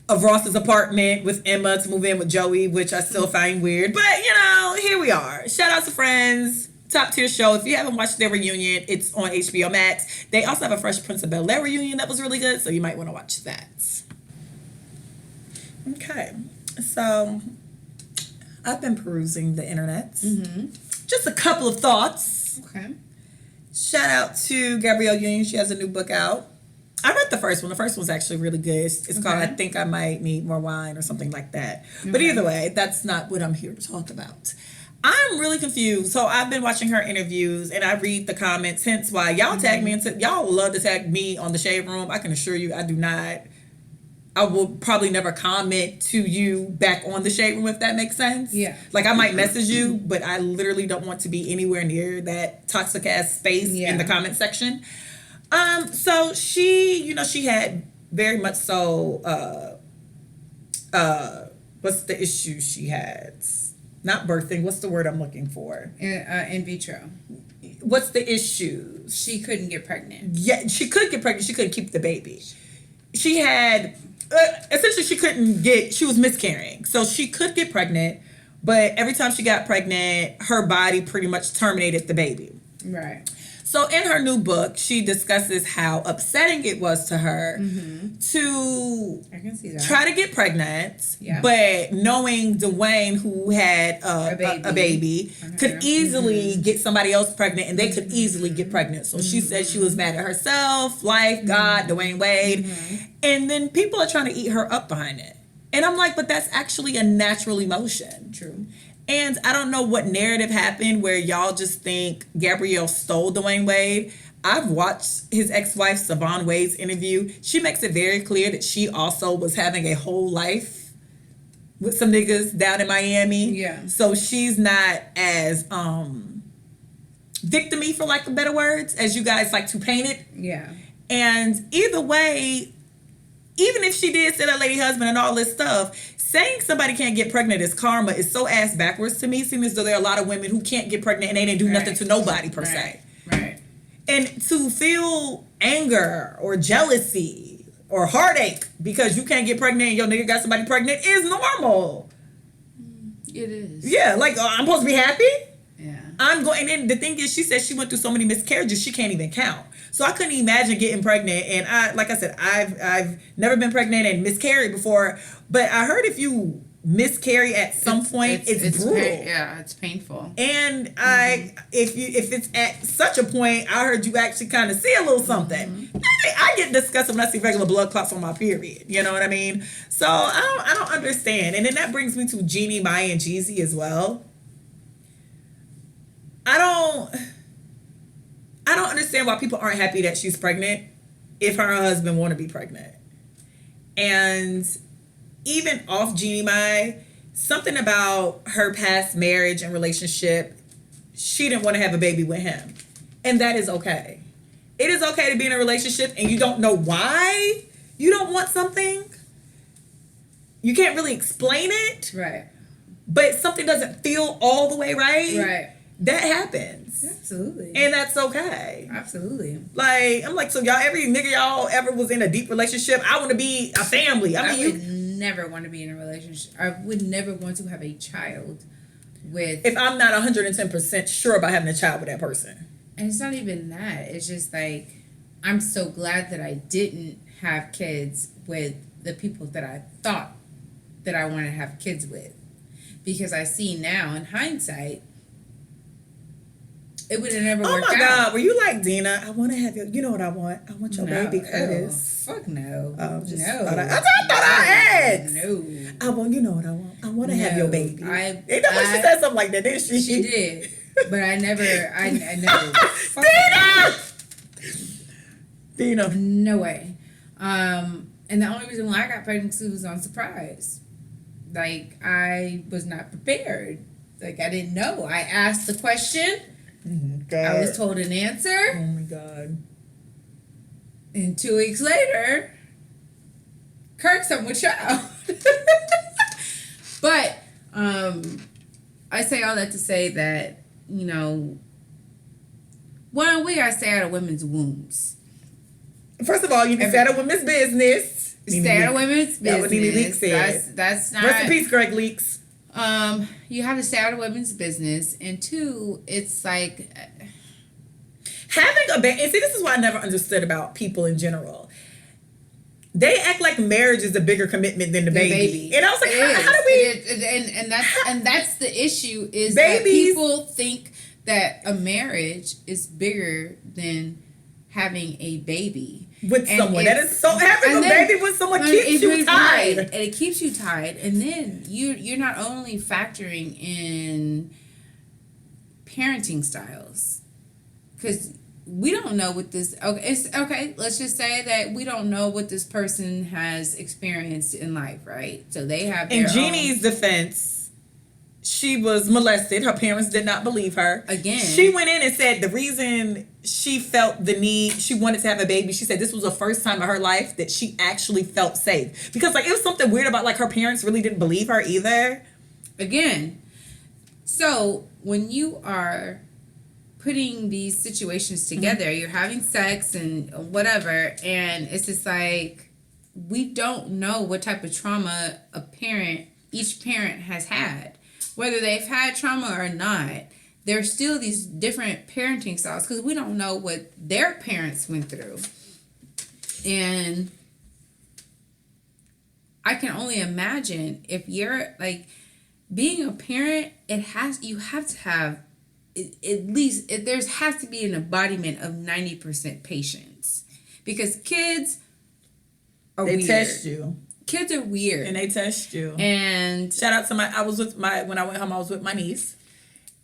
Speaker 3: of Ross's apartment with Emma to move in with Joey, which I still find weird. But, here we are. Shout out to Friends. Top tier show. If you haven't watched their reunion, it's on HBO Max. They also have a Fresh Prince of Bel-Air reunion that was really good, so you might want to watch that. Okay. So I've been perusing the internet. Mm-hmm. Just a couple of thoughts.
Speaker 4: Okay.
Speaker 3: Shout out to Gabrielle Union. She has a new book out. I read the first one. The first one's actually really good. It's called I Think I Might Need More Wine or something like that. Okay. But either way, that's not what I'm here to talk about. I'm really confused. So I've been watching her interviews and I read the comments. Hence why y'all tag me into, y'all love to tag me on the Shade Room. I can assure you I do not. I will probably never comment to you back on the Shade Room, if that makes sense. Yeah. Like, I might message you, but I literally don't want to be anywhere near that toxic ass space in the comment section. So she had very much so, what's the issue she had? Not birthing. What's the word I'm looking for?
Speaker 4: In vitro.
Speaker 3: What's the issue?
Speaker 4: She couldn't get pregnant.
Speaker 3: Yeah, she could get pregnant. She couldn't keep the baby. She had... essentially, she was miscarrying. So she could get pregnant, but every time she got pregnant, her body pretty much terminated the baby. Right. So in her new book, she discusses how upsetting it was to her to try to get pregnant, but knowing Dwayne, who had a baby could easily get somebody else pregnant, and they could easily get pregnant. So she said she was mad at herself, life, God, Dwayne Wade. And then people are trying to eat her up behind it. And I'm like, but that's actually a natural emotion.
Speaker 4: True.
Speaker 3: And I don't know what narrative happened where y'all just think Gabrielle stole Dwayne Wade. I've watched his ex-wife Savon Wade's interview. She makes it very clear that she also was having a whole life with some niggas down in Miami.
Speaker 4: Yeah.
Speaker 3: So she's not as victim-y, for lack of better words, as you guys like to paint it.
Speaker 4: Yeah.
Speaker 3: And either way, even if she did say that lady husband and all this stuff, saying somebody can't get pregnant is karma is so ass backwards to me. It seems as though there are a lot of women who can't get pregnant and they didn't do nothing to nobody per se.
Speaker 4: Right.
Speaker 3: And to feel anger or jealousy or heartache because you can't get pregnant and your nigga got somebody pregnant is normal.
Speaker 4: It is.
Speaker 3: Yeah, like I'm supposed to be happy?
Speaker 4: Yeah.
Speaker 3: I'm going, and the thing is, she said she went through so many miscarriages she can't even count. So I couldn't imagine getting pregnant. And like I said, I've never been pregnant and miscarried before. But I heard if you miscarry at some point, it's brutal.
Speaker 4: It's painful.
Speaker 3: And if it's at such a point, I heard you actually kind of see a little something. I get disgusted when I see regular blood clots on my period. You know what I mean? So I don't understand. And then that brings me to Jeannie Mai and Jeezy as well. I don't understand why people aren't happy that she's pregnant if her husband want to be pregnant. And even off Jeannie Mai, something about her past marriage and relationship, she didn't want to have a baby with him. And that is okay. It is okay to be in a relationship and you don't know why you don't want something. You can't really explain it.
Speaker 4: Right.
Speaker 3: But something doesn't feel all the way right.
Speaker 4: Right.
Speaker 3: That happens.
Speaker 4: Absolutely.
Speaker 3: And that's okay.
Speaker 4: Absolutely.
Speaker 3: Like, I'm like, so y'all, every nigga y'all ever was in a deep relationship, I want to be a family.
Speaker 4: I would never want to be in a relationship. I would never want to have a child with...
Speaker 3: If I'm not 110% sure about having a child with that person.
Speaker 4: And it's not even that. It's just like, I'm so glad that I didn't have kids with the people that I thought that I wanted to have kids with. Because I see now, in hindsight, it would have never worked out.
Speaker 3: Oh my God, were you like Dina? I want to have your, you know what I want? I want your baby Curtis.
Speaker 4: Fuck no.
Speaker 3: Oh,
Speaker 4: No.
Speaker 3: I thought I asked.
Speaker 4: No.
Speaker 3: I want, you know what I want? I want to have your baby. She said something like that, didn't she?
Speaker 4: She did. But I never, I know.
Speaker 3: Dina!
Speaker 4: No way. And the only reason why I got pregnant was on surprise. Like, I was not prepared. Like, I didn't know. I asked the question.
Speaker 3: God.
Speaker 4: I was told an answer.
Speaker 3: Oh my God.
Speaker 4: And 2 weeks later, Kirk's on with child. But I say all that to say that, you know, one, we gotta stay out of women's wombs.
Speaker 3: First of all, you can stay out of women's business.
Speaker 4: Stay out of women's business.
Speaker 3: That what Nene Leakes said.
Speaker 4: That's not.
Speaker 3: Rest in peace, Greg Leakes.
Speaker 4: You have to stay out of women's business, and two, it's like
Speaker 3: having a baby. And see, this is what I never understood about people in general. They act like marriage is a bigger commitment than the baby. And I was like, how do we?
Speaker 4: And that's the issue is
Speaker 3: babies,
Speaker 4: that people think that a marriage is bigger than having a baby
Speaker 3: with someone. That is so, having a baby with someone keeps you tied.
Speaker 4: And it keeps you tied. And then you're not only factoring in parenting styles, because we don't know what this, let's just say that we don't know what this person has experienced in life, right? So they have their
Speaker 3: in Jeannie's defense, she was molested. Her parents did not believe her.
Speaker 4: Again.
Speaker 3: She went in and said the reason she felt the need, she wanted to have a baby, she said this was the first time in her life that she actually felt safe. Because like it was something weird about like her parents really didn't believe her either.
Speaker 4: Again. So when you are putting these situations together, you're having sex and whatever, and it's just like we don't know what type of trauma each parent has had. Whether they've had trauma or not, there's still these different parenting styles because we don't know what their parents went through. And I can only imagine if you're like being a parent, you have to have at least there has to be an embodiment of 90% patience because kids are weird.
Speaker 3: Test you.
Speaker 4: kids are weird.
Speaker 3: And they test you.
Speaker 4: And
Speaker 3: shout out to when I went home, I was with my niece.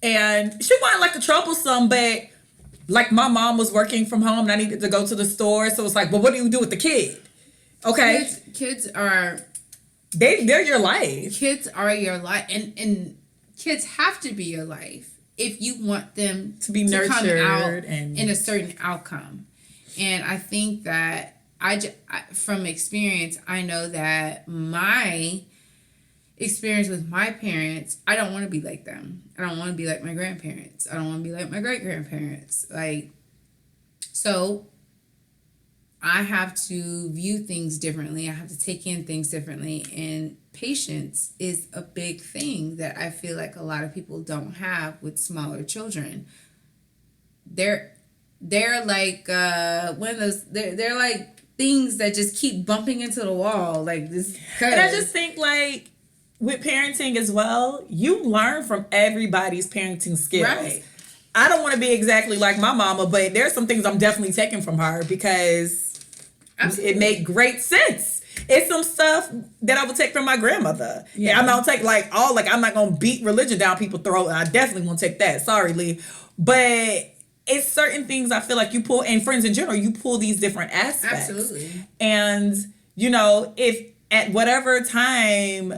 Speaker 3: And she wasn't like a troublesome, but like my mom was working from home and I needed to go to the store. So it's like, well, what do you do with the kid? Okay.
Speaker 4: Kids are...
Speaker 3: They're your life.
Speaker 4: Kids are your life. And kids have to be your life if you want them
Speaker 3: to be nurtured
Speaker 4: come out
Speaker 3: and
Speaker 4: in a certain outcome. And I think that from experience, I know that my experience with my parents, I don't want to be like them. I don't want to be like my grandparents. I don't want to be like my great-grandparents. So I have to view things differently. I have to take in things differently. And patience is a big thing that I feel like a lot of people don't have with smaller children. They're like one of those. They're like things that just keep bumping into the wall like this.
Speaker 3: And I just think like with parenting as well, you learn from everybody's parenting skills.
Speaker 4: Right.
Speaker 3: I don't want to be exactly like my mama, but there's some things I'm definitely taking from her because it made great sense. It's some stuff that I would take from my grandmother. Yeah, I'm not take I'm not gonna beat religion down people's throat. I definitely won't take that. Sorry, Lee. But it's certain things I feel like you pull, and friends in general, you pull these different aspects.
Speaker 4: Absolutely.
Speaker 3: And, if at whatever time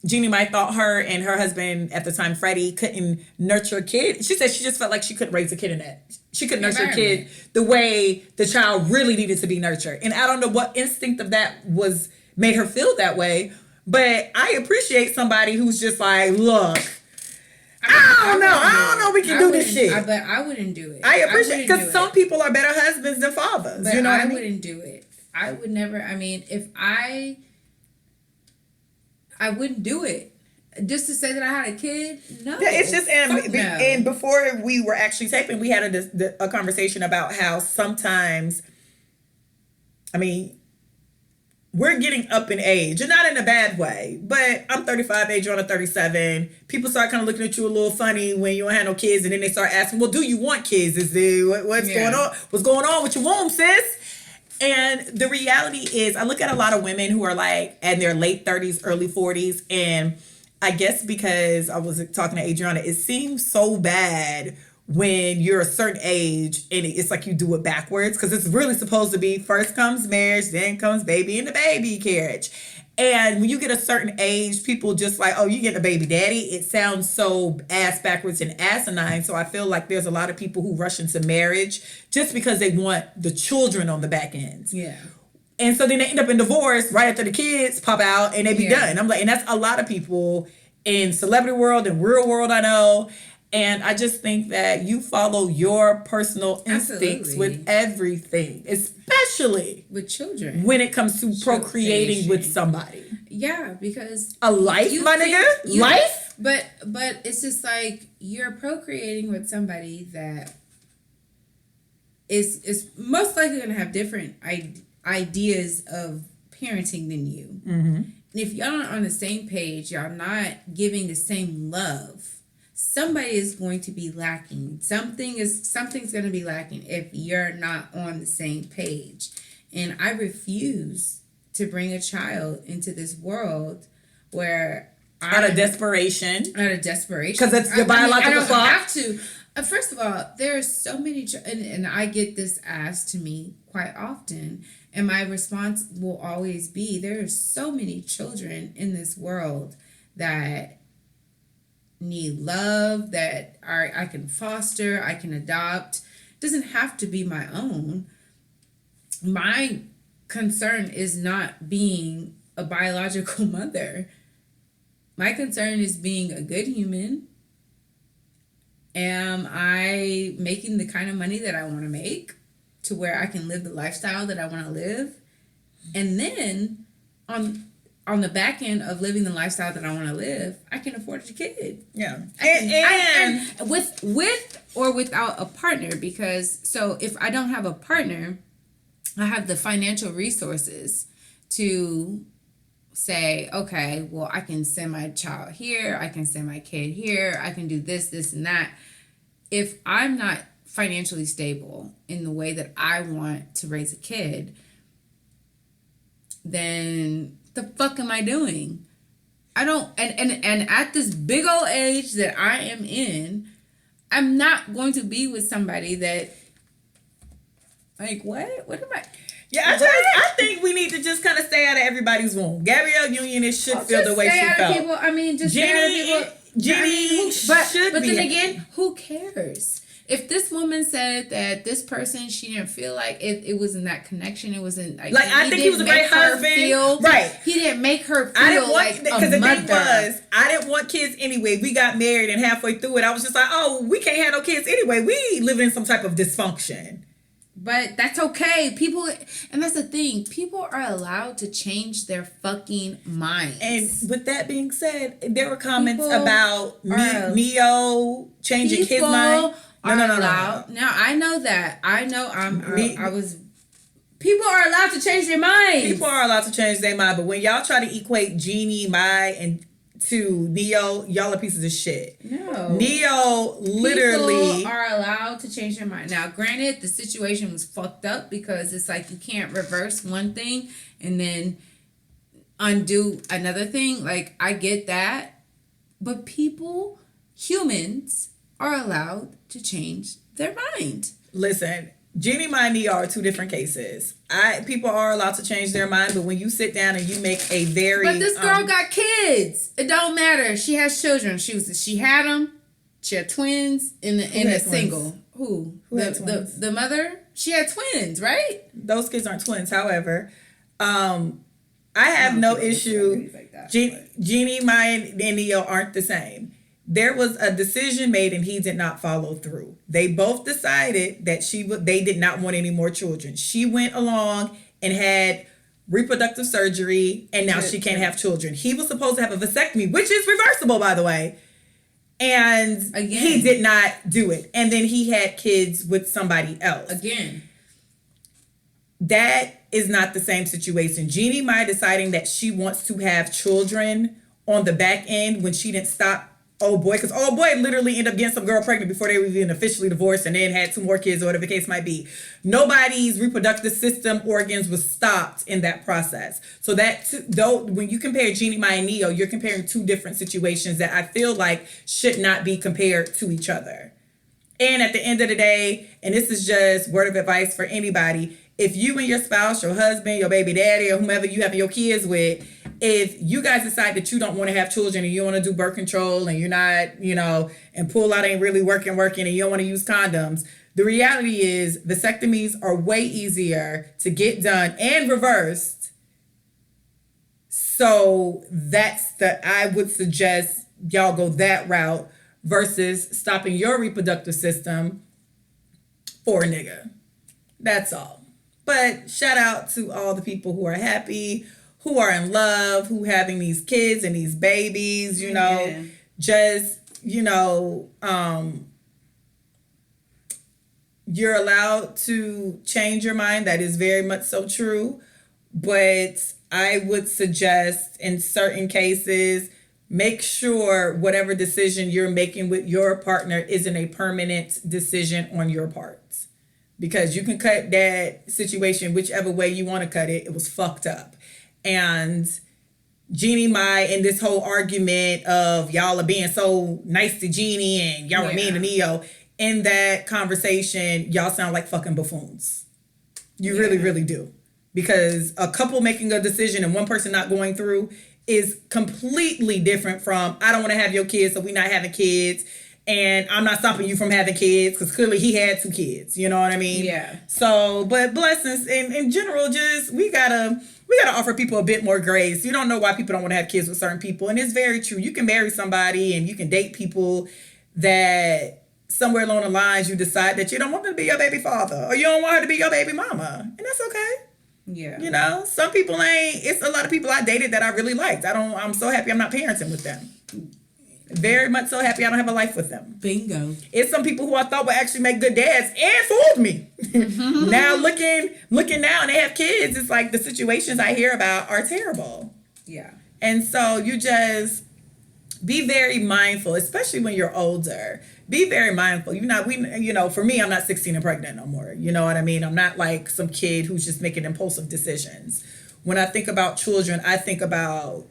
Speaker 3: Jeannie Mai thought her and her husband at the time, Freddie, couldn't nurture a kid, she said she just felt like she couldn't raise a kid in that. She couldn't nurture a kid the way the child really needed to be nurtured. And I don't know what instinct of that made her feel that way, but I appreciate somebody who's just like, look, I don't know we can do this shit.
Speaker 4: But I wouldn't do it.
Speaker 3: I appreciate, because some people are better husbands than fathers.
Speaker 4: But
Speaker 3: you know what I mean?
Speaker 4: wouldn't do it. I would never, if I wouldn't do it. Just to say that I had a kid? No.
Speaker 3: Yeah, it's just, and before we were actually taping, we had a conversation about how sometimes, we're getting up in age, and not in a bad way, but I'm 35, Adriana 37. People start kind of looking at you a little funny when you don't have no kids, and then they start asking, well, do you want kids? What's going on? What's going on with your womb, sis? And the reality is, I look at a lot of women who are like in their late 30s, early 40s, and I guess because I was talking to Adriana, it seems so bad when you're a certain age and it's like you do it backwards, because it's really supposed to be first comes marriage, then comes baby and the baby carriage. And when you get a certain age, people just like, oh, you getting a baby daddy. It sounds so ass backwards and asinine. So I feel like there's a lot of people who rush into marriage just because they want the children on the back end.
Speaker 4: Yeah.
Speaker 3: And so then they end up in divorce right after the kids pop out and they be done. I'm like, and that's a lot of people in celebrity world and real world, I know. And I just think that you follow your personal instincts with everything, especially
Speaker 4: with children,
Speaker 3: when it comes to procreating with somebody.
Speaker 4: Yeah, because
Speaker 3: a life, my nigga, life.
Speaker 4: But it's just like you're procreating with somebody that is most likely going to have different ideas of parenting than you. Mm-hmm. And if y'all aren't on the same page, y'all not giving the same love, somebody is going to be lacking. Something's going to be lacking if you're not on the same page. And I refuse to bring a child into this world where
Speaker 3: out of desperation.
Speaker 4: Because
Speaker 3: it's the biological clock.
Speaker 4: I have to. First of all, there are so many, and I get this asked to me quite often, and my response will always be, there are so many children in this world that need love, that I can foster, I can adopt. It doesn't have to be my own. My concern is not being a biological mother. My concern is being a good human. Am I making the kind of money that I want to make to where I can live the lifestyle that I want to live? And then on the back end of living the lifestyle that I want to live, I can afford a kid.
Speaker 3: Yeah.
Speaker 4: And with or without a partner, because so if I don't have a partner, I have the financial resources to say, okay, well, I can send my child here, I can send my kid here, I can do this, and that. If I'm not financially stable in the way that I want to raise a kid, then the fuck am I doing? I don't, and at this big old age that I am in, I'm not going to be with somebody that, like, what am I?
Speaker 3: Yeah, I think we need to just kind of stay out of everybody's room. Gabrielle Union should feel the way she felt.
Speaker 4: People, I mean, just
Speaker 3: Jeannie,
Speaker 4: stay out of people.
Speaker 3: Jeannie should
Speaker 4: but
Speaker 3: be.
Speaker 4: then again, who cares? If this woman said that this person, she didn't feel like it wasn't that connection, it wasn't like
Speaker 3: I think he was a great husband. Right.
Speaker 4: He didn't make her feel like a mother.
Speaker 3: Because the thing was, I didn't want kids anyway. We got married, and halfway through it, I was just like, oh, we can't have no kids anyway. We live in some type of dysfunction.
Speaker 4: But that's okay. People, and that's the thing. People are allowed to change their fucking minds.
Speaker 3: And with that being said, there were comments about Neo changing his mind. No.
Speaker 4: Now I know that. I know I was. People are allowed to change their minds.
Speaker 3: People are allowed to change their mind, but when y'all try to equate Jeannie Mai and to Neo, y'all are pieces of shit.
Speaker 4: No.
Speaker 3: Neo literally
Speaker 4: people are allowed to change their mind. Now, granted, the situation was fucked up because it's like you can't reverse one thing and then undo another thing. Like, I get that. But people, humans, are allowed to change their mind.
Speaker 3: Listen, Jeannie Mai and Neo are two different cases. People are allowed to change their mind, but when you sit down and you make a very...
Speaker 4: But this girl got kids. It don't matter. She has children. She had them. She had twins in a single. Who had twins? The mother? She had twins, right?
Speaker 3: Those kids aren't twins. However, I have no issue. Jeannie Mai and Neo aren't the same. There was a decision made and he did not follow through. They both decided that they did not want any more children. She went along and had reproductive surgery and now she can't have children. He was supposed to have a vasectomy, which is reversible, by the way. And he did not do it. And then he had kids with somebody else.
Speaker 4: Again.
Speaker 3: That is not the same situation. Jeannie Mai deciding that she wants to have children on the back end when she didn't stop old boy, because old boy literally ended up getting some girl pregnant before they were even officially divorced and then had 2 more kids or whatever the case might be. Nobody's reproductive system organs was stopped in that process. So though when you compare Jeannie Mai and Neo, you're comparing 2 different situations that I feel like should not be compared to each other. And at the end of the day, and this is just word of advice for anybody, if you and your spouse, your husband, your baby daddy, or whomever you have your kids with, if you guys decide that you don't want to have children and you want to do birth control and you're not, and pull out ain't really working and you don't want to use condoms, the reality is vasectomies are way easier to get done and reversed. So I would suggest y'all go that route versus stopping your reproductive system for a nigga. That's all. But shout out to all the people who are happy, who are in love, who having these kids and these babies, you're allowed to change your mind. That is very much so true. But I would suggest in certain cases, make sure whatever decision you're making with your partner isn't a permanent decision on your part. Because you can cut that situation whichever way you want to cut it. It was fucked up. And Jeannie Mai and this whole argument of y'all are being so nice to Jeannie and y'all are mean to Neo. In that conversation, y'all sound like fucking buffoons. You really, really do. Because a couple making a decision and one person not going through is completely different from, I don't want to have your kids, so we not having kids. And I'm not stopping you from having kids because clearly he had 2 kids. You know what I mean?
Speaker 4: Yeah.
Speaker 3: So, but blessings in general, just we gotta offer people a bit more grace. You don't know why people don't want to have kids with certain people, and it's very true. You can marry somebody and you can date people that somewhere along the lines you decide that you don't want them to be your baby father or you don't want her to be your baby mama, and that's okay. Yeah. Some people ain't. It's a lot of people I dated that I really liked. I'm so happy I'm not parenting with them. Very much so happy I don't have a life with them.
Speaker 4: Bingo.
Speaker 3: It's some people who I thought would actually make good dads and fooled me. Now looking now and they have kids, it's like the situations I hear about are terrible.
Speaker 4: Yeah.
Speaker 3: And so you just be very mindful, especially when you're older. Be very mindful. For me, I'm not 16 and pregnant no more. You know what I mean? I'm not like some kid who's just making impulsive decisions. When I think about children, I think about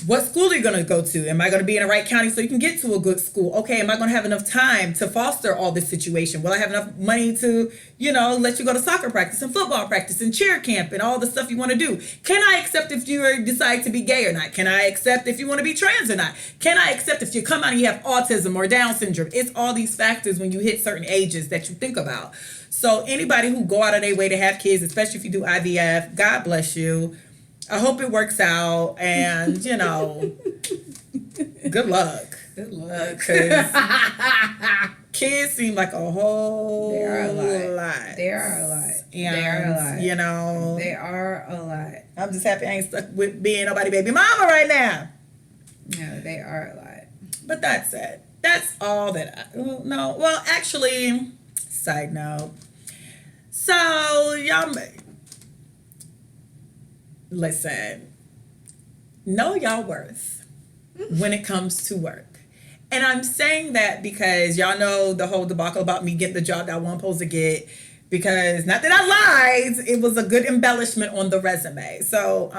Speaker 3: what school are you going to go to? Am I going to be in the right county so you can get to a good school? Okay, am I going to have enough time to foster all this situation? Will I have enough money to, let you go to soccer practice and football practice and cheer camp and all the stuff you want to do? Can I accept if you decide to be gay or not? Can I accept if you want to be trans or not? Can I accept if you come out and you have autism or Down syndrome? It's all these factors when you hit certain ages that you think about. So anybody who go out of their way to have kids, especially if you do IVF, God bless you. I hope it works out, and good luck. Good luck, because kids seem like a whole
Speaker 4: They are a lot.
Speaker 3: lot.
Speaker 4: They are a lot.
Speaker 3: And,
Speaker 4: they are a lot.
Speaker 3: They
Speaker 4: are a lot.
Speaker 3: I'm just happy I ain't stuck with being nobody baby mama right now.
Speaker 4: No, they are a lot.
Speaker 3: But that's it. That's all that actually, side note. So, y'all, listen, know y'all worth when it comes to work. And I'm saying that because y'all know the whole debacle about me getting the job that I wasn't supposed to get, because not that I lied, it was a good embellishment on the resume. So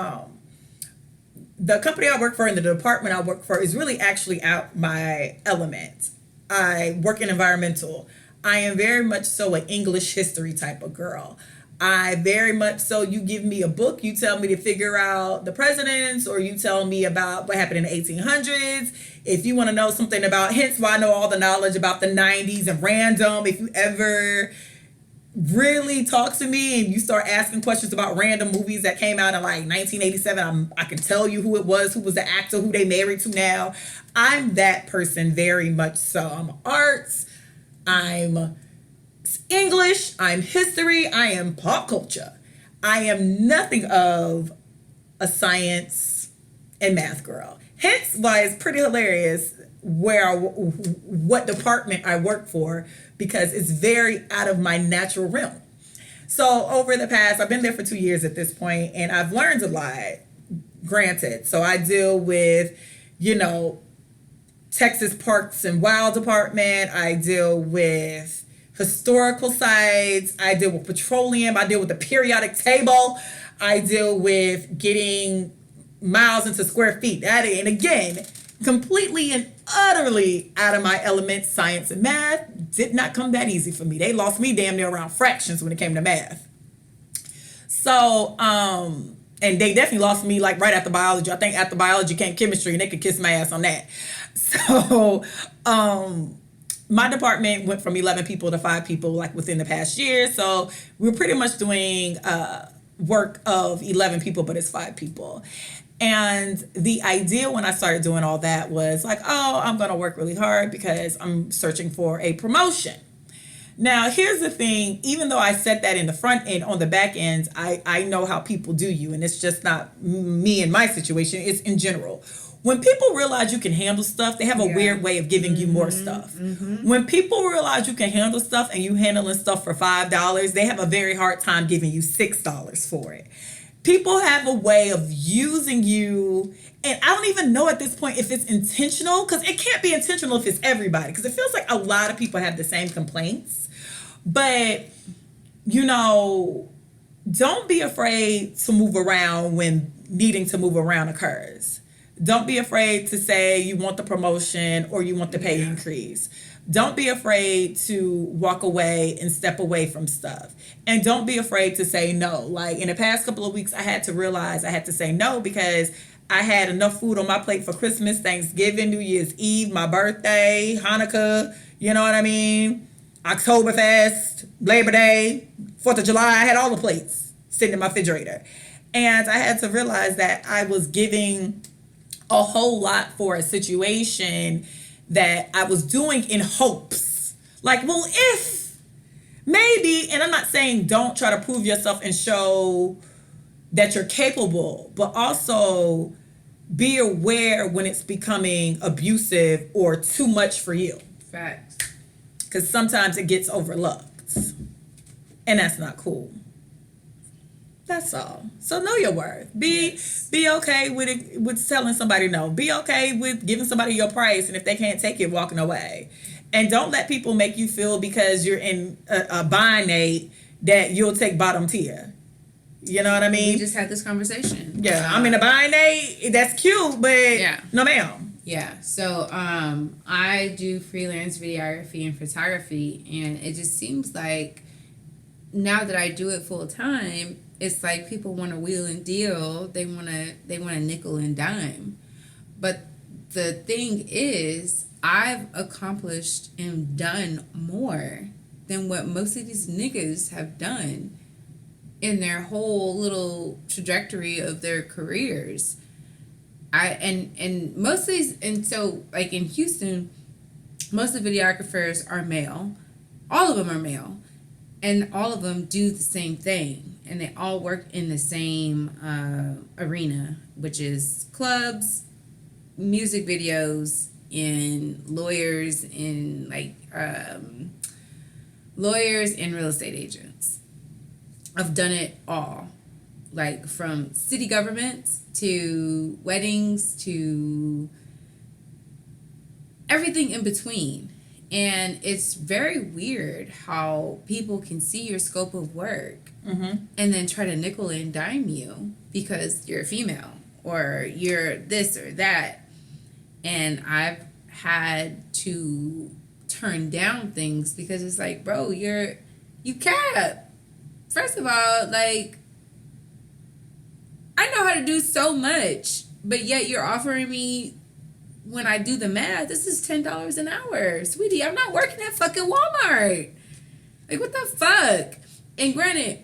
Speaker 3: the company I work for and the department I work for is really actually out my element. I work in environmental. I am very much so an English history type of girl. I very much so, you give me a book, you tell me to figure out the presidents, or you tell me about what happened in the 1800s. If you want to know something about, hence why I know all the knowledge about the 90s and random. If you ever really talk to me and you start asking questions about random movies that came out in like 1987, I can tell you who it was, who was the actor, who they married to now. I'm that person very much so. I'm arts, I'm English, I'm history, I am pop culture. I am nothing of a science and math girl. Hence why it's pretty hilarious what department I work for, because it's very out of my natural realm. So over the past, I've been there for 2 years at this point, and I've learned a lot, granted. So I deal with, Texas Parks and Wild Department. I deal with historical sites. I deal with petroleum. I deal with the periodic table. I deal with getting miles into square feet. And again, completely and utterly out of my element. Science and math did not come that easy for me. They lost me damn near around fractions when it came to math. So, and they definitely lost me like right after biology. I think after biology came chemistry, and they could kiss my ass on that. So, my department went from 11 people to 5 people like within the past year. So we're pretty much doing work of 11 people, but it's 5 people. And the idea when I started doing all that was like, oh, I'm going to work really hard because I'm searching for a promotion. Now, here's the thing. Even though I said that in the front end, on the back end, I know how people do you. And it's just not me and my situation. It's in general. When people realize you can handle stuff, they have a weird way of giving you more stuff. Mm-hmm. When people realize you can handle stuff and you handling stuff for $5, they have a very hard time giving you $6 for it. People have a way of using you, and I don't even know at this point if it's intentional, because it can't be intentional if it's everybody, because it feels like a lot of people have the same complaints. But, don't be afraid to move around when needing to move around occurs. Don't be afraid to say you want the promotion or you want the pay increase. Don't be afraid to walk away and step away from stuff. And don't be afraid to say no. Like in the past couple of weeks, I had to realize I had to say no because I had enough food on my plate for Christmas, Thanksgiving, New Year's Eve, my birthday, Hanukkah, you know what I mean? Oktoberfest, Labor Day, 4th of July. I had all the plates sitting in my refrigerator. And I had to realize that I was giving a whole lot for a situation that I was doing in hopes. Like, well, if maybe, and I'm not saying don't try to prove yourself and show that you're capable, but also be aware when it's becoming abusive or too much for you.
Speaker 4: Facts.
Speaker 3: Because sometimes it gets overlooked. And that's not cool. That's all. So know your worth. Be okay with it, with telling somebody no. Be okay with giving somebody your price, and if they can't take it, walking away. And don't let people make you feel because you're in a bind that you'll take bottom tier. You know what I mean?
Speaker 4: We just had this conversation.
Speaker 3: Yeah, I mean, a bind-aid, that's cute, but no, ma'am.
Speaker 4: Yeah, so I do freelance videography and photography, and it just seems like now that I do it full time, it's like people want to wheel and deal. They want to nickel and dime. But the thing is, I've accomplished and done more than what most of these niggas have done in their whole little trajectory of their careers. And most of these, and so like in Houston, most of the videographers are male. All of them are male, and all of them do the same thing, and they all work in the same arena, which is clubs, music videos, and lawyers, and lawyers and real estate agents. I've done it all, like from city governments to weddings to everything in between. And it's very weird how people can see your scope of work and then try to nickel and dime you because you're a female or you're this or that. And I've had to turn down things because it's like, bro, you cap. First of all, like, I know how to do so much, but yet you're offering me, when I do the math, this is $10 an hour. Sweetie, I'm not working at fucking Walmart. Like, what the fuck? And granted,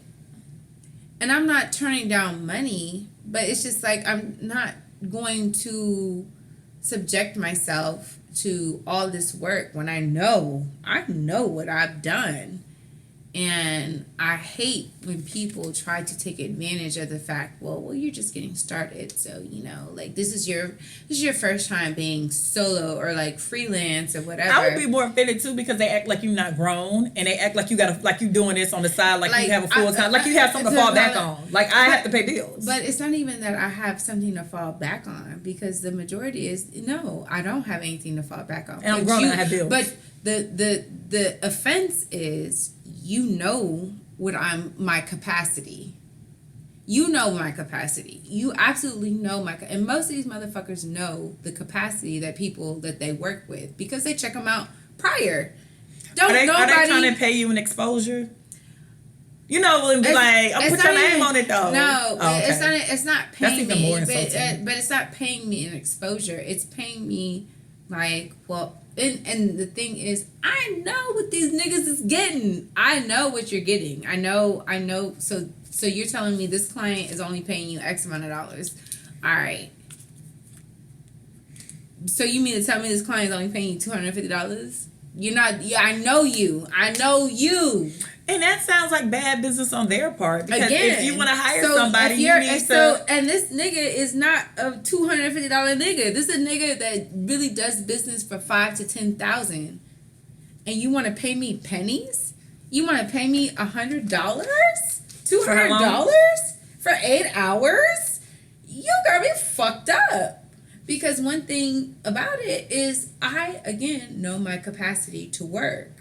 Speaker 4: and I'm not turning down money, but it's just like I'm not going to subject myself to all this work when I know what I've done. And I hate when people try to take advantage of the fact, well, you're just getting started, so like this is your first time being solo or like freelance or whatever.
Speaker 3: I would be more offended too because they act like you're not grown and they act like you doing this on the side, like you have a full time, like you have something to fall back on. Like I have to pay bills.
Speaker 4: But it's not even that I have something to fall back on, because the majority is no, I don't have anything to fall back on.
Speaker 3: And I'm grown and I have bills.
Speaker 4: But the offense is, my capacity. You know my capacity. You absolutely know and most of these motherfuckers know the capacity that people that they work with because they check them out prior.
Speaker 3: Are they trying to pay you an exposure? And be like, I'll put your name on it though.
Speaker 4: No,
Speaker 3: okay.
Speaker 4: It's not paying
Speaker 3: That's even
Speaker 4: me.
Speaker 3: more insulting.
Speaker 4: But it's not paying me an exposure. It's paying me like, well, and the thing is, I know what these niggas is getting. I know what you're getting. I know. So you're telling me this client is only paying you X amount of dollars. All right. So you mean to tell me this client is only paying you $250? You're not. Yeah, I know you. And
Speaker 3: that sounds like bad business on their part. Because if you want to hire somebody,
Speaker 4: and this nigga is not a $250 nigga. This is a nigga that really does business for $5,000 to $10,000, and you want to pay me pennies? You want to pay me $100, $200 for 8 hours? You got me fucked up. Because one thing about it is I, again, know my capacity to work.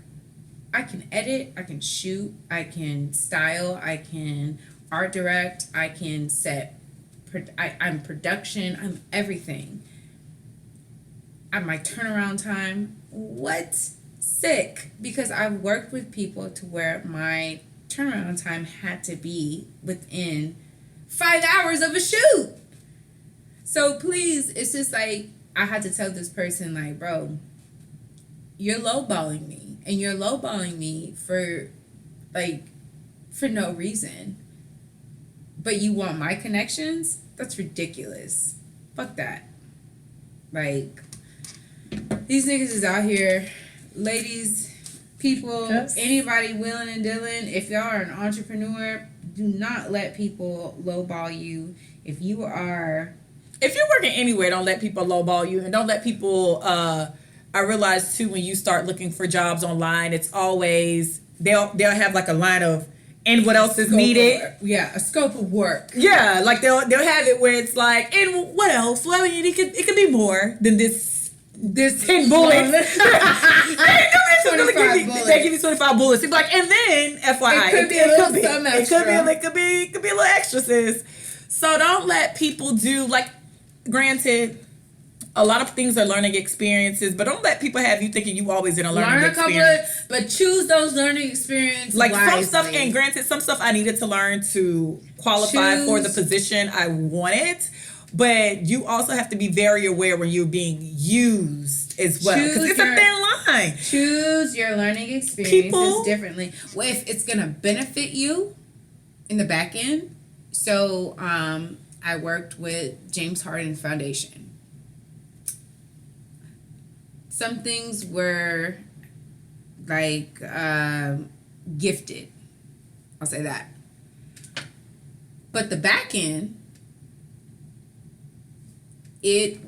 Speaker 4: I can edit, I can shoot, I can style, I can art direct, I can set, I'm production, I'm everything. At my turnaround time, sick. Because I've worked with people to where my turnaround time had to be within 5 hours of a shoot. So please, it's just like, I had to tell this person, like, bro, you're lowballing me. And you're lowballing me for no reason. But you want my connections? That's ridiculous. Fuck that. Like, these niggas is out here. Ladies, people, anybody willing and dealing, if y'all are an entrepreneur, do not let people lowball you. If you're working anywhere, don't let people lowball you. And don't let people... I realize too, when you start looking for jobs online, it's always they'll have like a line of and what else is needed. A scope of work.
Speaker 3: Yeah, like they'll have it where it's like and what else? Well, I mean, it could be more than this there's 10 bullets. They give you 25 bullets. It's like, and then FYI,
Speaker 4: it could be a
Speaker 3: little extra, sis. So don't let people do, like, granted, a lot of things are learning experiences, but don't let people have you thinking you always in a learning experience.
Speaker 4: But choose those learning experiences
Speaker 3: like
Speaker 4: wisely.
Speaker 3: Some stuff, and granted, some stuff I needed to learn to qualify for the position I wanted, but you also have to be very aware when you're being used as well, because it's a thin line.
Speaker 4: Choose your learning experiences differently. Well, if it's gonna benefit you in the back end. So I worked with James Harden Foundation. Some things were like gifted. I'll say that. But the back end, it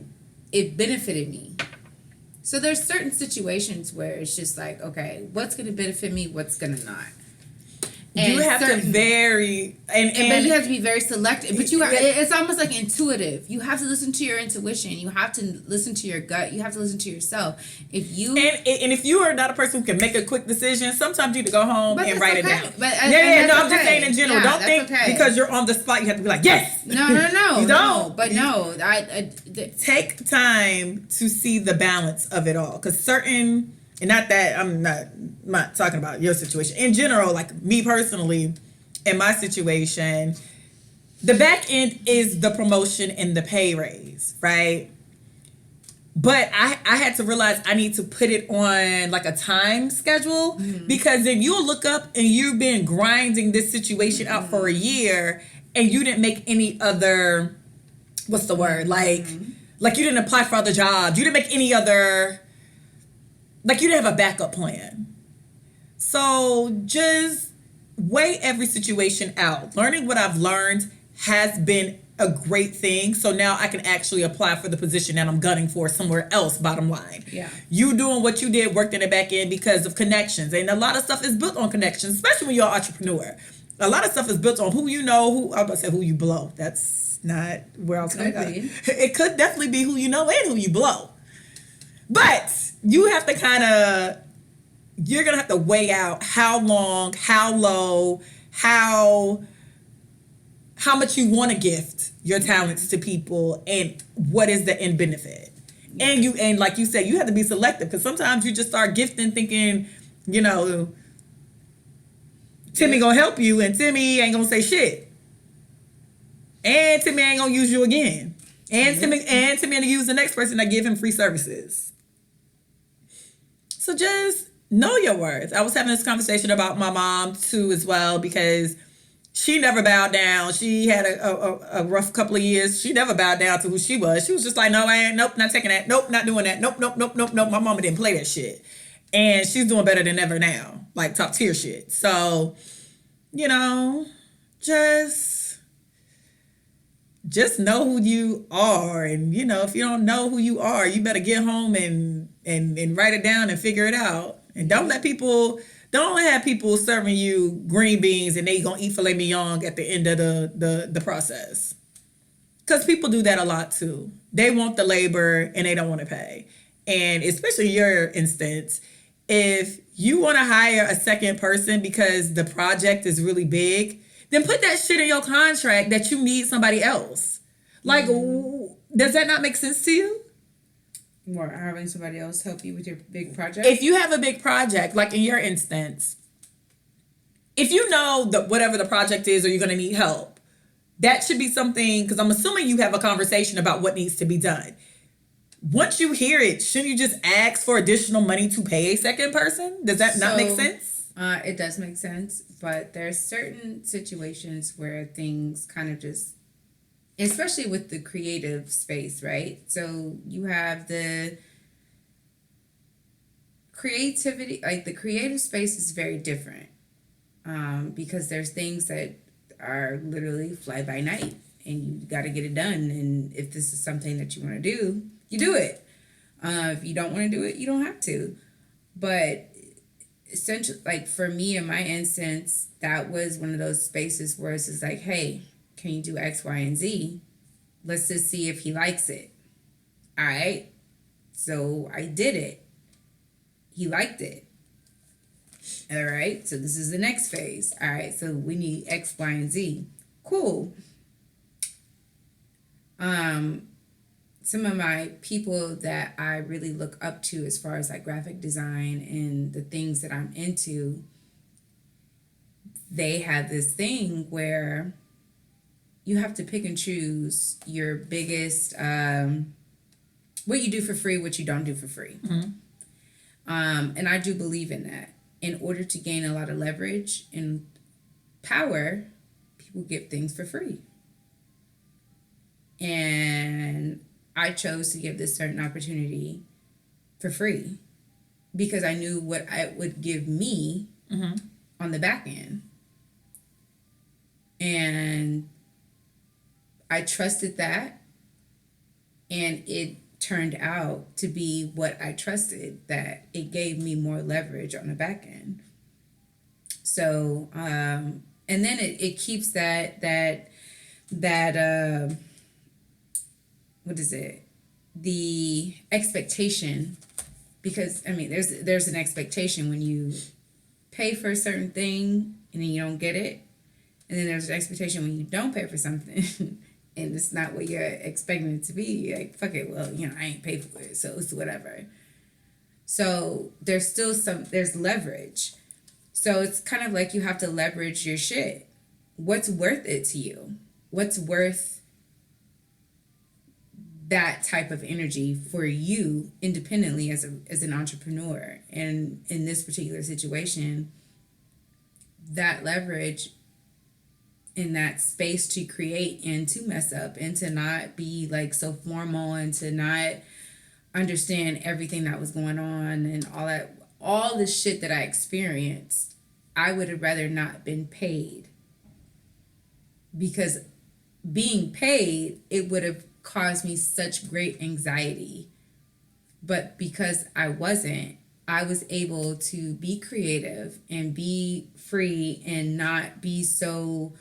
Speaker 4: benefited me. So there's certain situations where it's just like, okay, what's going to benefit me, what's going to not. And
Speaker 3: you have to vary, but
Speaker 4: you have to be very selective. But it's almost like intuitive. You have to listen to your intuition. You have to listen to your gut. You have to listen to yourself. If you
Speaker 3: and if you are not a person who can make a quick decision, sometimes you need to go home and write it down.
Speaker 4: I'm
Speaker 3: just saying in general. Don't think because you're on the spot you have to be like, yes.
Speaker 4: No.
Speaker 3: You don't.
Speaker 4: But I
Speaker 3: take time to see the balance of it all, because certain. And not that I'm not talking about your situation. In general, like me personally, in my situation, the back end is the promotion and the pay raise, right? But I had to realize I need to put it on like a time schedule, because then you'll look up and you've been grinding this situation out for a year and you didn't make any other, what's the word? Like you didn't apply for other jobs. You didn't make any other... Like, you didn't have a backup plan. So just weigh every situation out. Learning what I've learned has been a great thing. So now I can actually apply for the position that I'm gunning for somewhere else, bottom line.
Speaker 4: Yeah.
Speaker 3: You doing what you did, worked in the back end because of connections. And a lot of stuff is built on connections, especially when you're an entrepreneur. A lot of stuff is built on who you know, I was about to say who you blow. That's not where I was going to go. It could definitely be who you know and who you blow. But you have to you're going to have to weigh out how long, how low, how much you want to gift your talents to people, and what is the end benefit. And like you said, you have to be selective, because sometimes you just start gifting thinking, Timmy going to help you, and Timmy ain't going to say shit. And Timmy ain't going to use you again. And Timmy going to use the next person that give him free services. So just know your worth. I was having this conversation about my mom too as well, because she never bowed down. She had a rough couple of years. She never bowed down to who she was. She was just like, no, I ain't. Nope, not taking that. Nope, not doing that. Nope. My mama didn't play that shit. And she's doing better than ever now. Like top tier shit. So, just know who you are. And, if you don't know who you are, you better get home and write it down and figure it out. And don't have people serving you green beans and they gonna eat filet mignon at the end of the process. Because people do that a lot too. They want the labor and they don't want to pay. And especially your instance, if you want to hire a second person because the project is really big, then put that shit in your contract that you need somebody else. Like, does that not make sense to you?
Speaker 4: Or having somebody else help you with your big project?
Speaker 3: If you have a big project, like in your instance, if you know that whatever the project is or you're going to need help, that should be something, because I'm assuming you have a conversation about what needs to be done. Once you hear it, shouldn't you just ask for additional money to pay a second person? Does that not make sense?
Speaker 4: It does make sense, but there's certain situations where things kind of just, especially with the creative space, right? So you have the creativity, like the creative space is very different, because there's things that are literally fly by night and you got to get it done. And if this is something that you want to do, you do it. If you don't want to do it, you don't have to. But essentially, like for me in my instance, that was one of those spaces where it's just like, hey, can you do X, Y, and Z? Let's just see if he likes it. All right. So I did it. He liked it. All right, so this is the next phase. All right, so we need X, Y, and Z. Cool. Some of my people that I really look up to as far as like graphic design and the things that I'm into, they have this thing where you have to pick and choose your biggest, what you do for free, what you don't do for free.
Speaker 3: Mm-hmm.
Speaker 4: And I do believe in that. In order to gain a lot of leverage and power, people give things for free. And I chose to give this certain opportunity for free because I knew what it would give me on the back end. And I trusted that, and it turned out to be what I trusted, that it gave me more leverage on the back end. So, and then it keeps that what is it? The expectation, because I mean, there's an expectation when you pay for a certain thing and then you don't get it. And then there's an expectation when you don't pay for something and it's not what you're expecting it to be. You're like, fuck it, well, I ain't paid for it, so it's whatever. So there's still there's leverage. So it's kind of like you have to leverage your shit. What's worth it to you? What's worth that type of energy for you independently as an entrepreneur? And in this particular situation, that leverage in that space to create and to mess up and to not be like so formal and to not understand everything that was going on and all the shit that I experienced, I would have rather not been paid, because being paid, it would have caused me such great anxiety. But because I wasn't, I was able to be creative and be free and not be so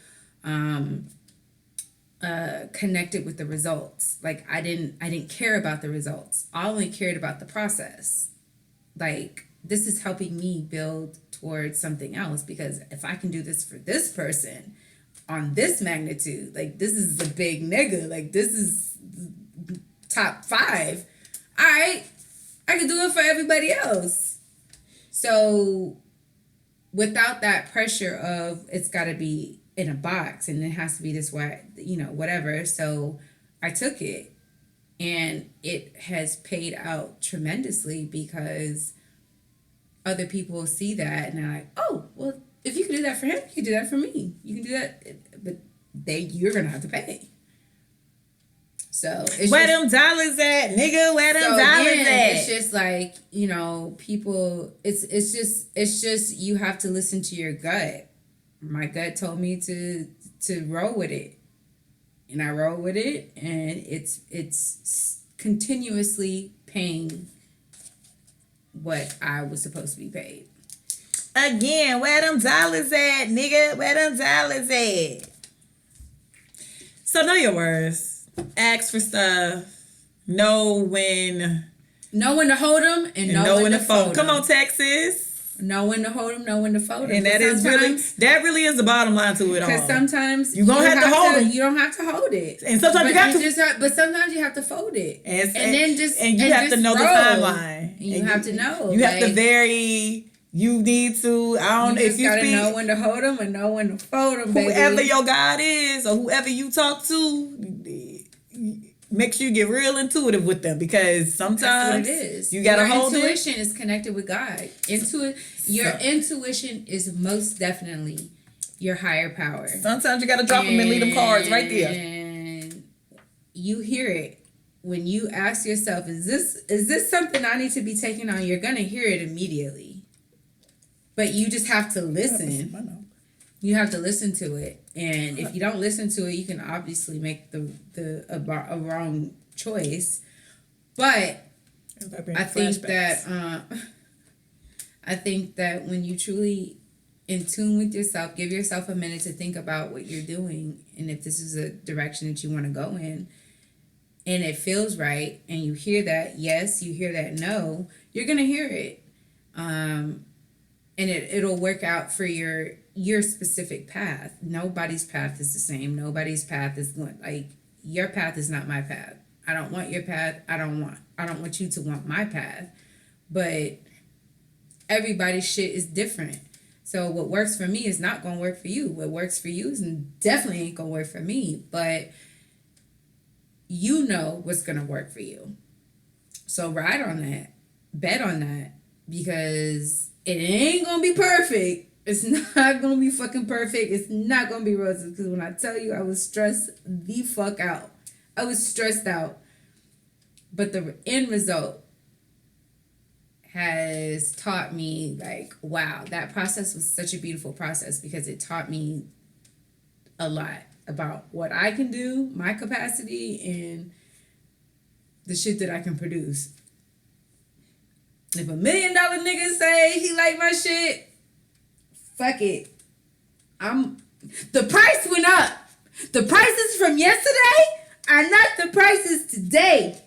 Speaker 4: connected with the results. Like I didn't care about the results. I only cared about the process. Like, this is helping me build towards something else, because if I can do this for this person on this magnitude, like this is a big nigga, like this is top 5. All right, I can do it for everybody else. So without that pressure of it's got to be in a box and it has to be this way, whatever. So I took it, and it has paid out tremendously, because other people see that and they're like, oh, well, if you can do that for him, you can do that for me. You can do that, but you're gonna have to pay. So it's
Speaker 3: where them dollars at, nigga? Where them dollars at?
Speaker 4: It's just like, people. It's just you have to listen to your gut. My gut told me to roll with it, and I roll with it, and it's continuously paying what I was supposed to be paid.
Speaker 3: Again, where them dollars at, nigga? Where them dollars at? So know your words. Ask for stuff. Know when
Speaker 4: to hold them, and know when to fold them.
Speaker 3: Come on, Texas.
Speaker 4: Know when to hold them, know when to fold them.
Speaker 3: And that really is the bottom line to it all.
Speaker 4: Because sometimes
Speaker 3: you're going to have to hold it.
Speaker 4: You don't have to hold it.
Speaker 3: And sometimes
Speaker 4: but sometimes you have to fold it.
Speaker 3: And you have to know the timeline.
Speaker 4: And you have to know.
Speaker 3: You have to you need to, if you
Speaker 4: gotta know when to hold them and know when to fold them, baby.
Speaker 3: Whoever your God is or whoever you talk to, make sure you get real intuitive with them, because sometimes
Speaker 4: that's what it is.
Speaker 3: You gotta hold it.
Speaker 4: Your intuition is connected with God. Your intuition is most definitely your higher power.
Speaker 3: Sometimes you gotta drop them and leave them cards right there.
Speaker 4: And you hear it when you ask yourself, "Is this something I need to be taking on?" You're gonna hear it immediately, but you just have to listen.
Speaker 3: I know.
Speaker 4: You have to listen to it, and if you don't listen to it, you can obviously make a wrong choice. But I think that when you truly in tune with yourself, give yourself a minute to think about what you're doing, and if this is a direction that you want to go in, and it feels right, and you hear that yes, you hear that no, you're gonna hear it, and it'll work out for your specific path. Nobody's path is the same. Nobody's path is like your path is not my path. I don't want your path. I don't want you to want my path. But everybody's shit is different. So what works for me is not going to work for you. What works for you is definitely ain't going to work for me. But you know what's going to work for you. So ride on that. Bet on that. Because it ain't going to be perfect. It's not going to be fucking perfect. It's not going to be roses. Because when I tell you, I was stressed the fuck out. I was stressed out. But the end result has taught me, like, wow, that process was such a beautiful process because it taught me a lot about what I can do, my capacity, and the shit that I can produce. If $1 million nigga say he like my shit, fuck it. The price went up. The prices from yesterday are not the prices today,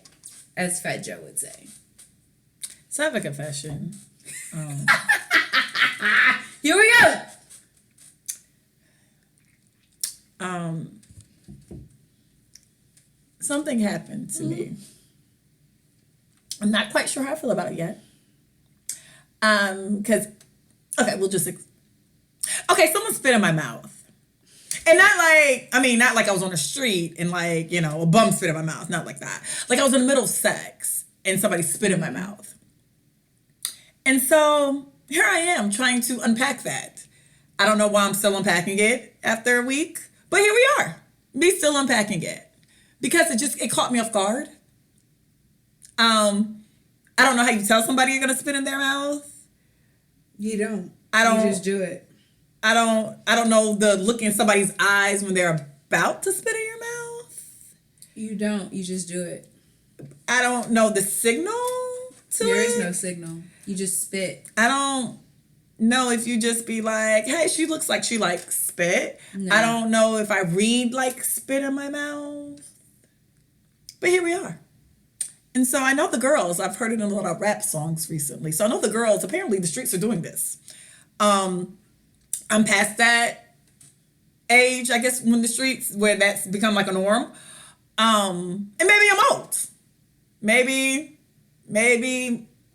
Speaker 4: as Fat Joe would say.
Speaker 3: So I have a confession.
Speaker 4: Here we go.
Speaker 3: Something happened to me. I'm not quite sure how I feel about it yet. Because, someone spit in my mouth. And not like I was on the street and like, you know, a bum spit in my mouth. Not like that. Like I was in the middle of sex and somebody spit in my mouth. And so here I am trying to unpack that. I don't know why I'm still unpacking it after a week, but here we are. Me still unpacking it because it caught me off guard. I don't know how you tell somebody you're going to spit in their mouth.
Speaker 4: You don't. You just do it.
Speaker 3: I don't know the look in somebody's eyes when they're about to spit in your mouth.
Speaker 4: You don't. You just do it.
Speaker 3: I don't know the signal to
Speaker 4: There is no signal. You just spit.
Speaker 3: I don't know if you just be like, hey, she looks like she likes spit.
Speaker 4: No.
Speaker 3: I don't know if I read like spit in my mouth. But here we are. And so I know the girls, I've heard it in a lot of rap songs recently. So I know the girls, apparently the streets are doing this. I'm past that age, I guess, when the streets, where that's become like a norm. And maybe I'm old. Maybe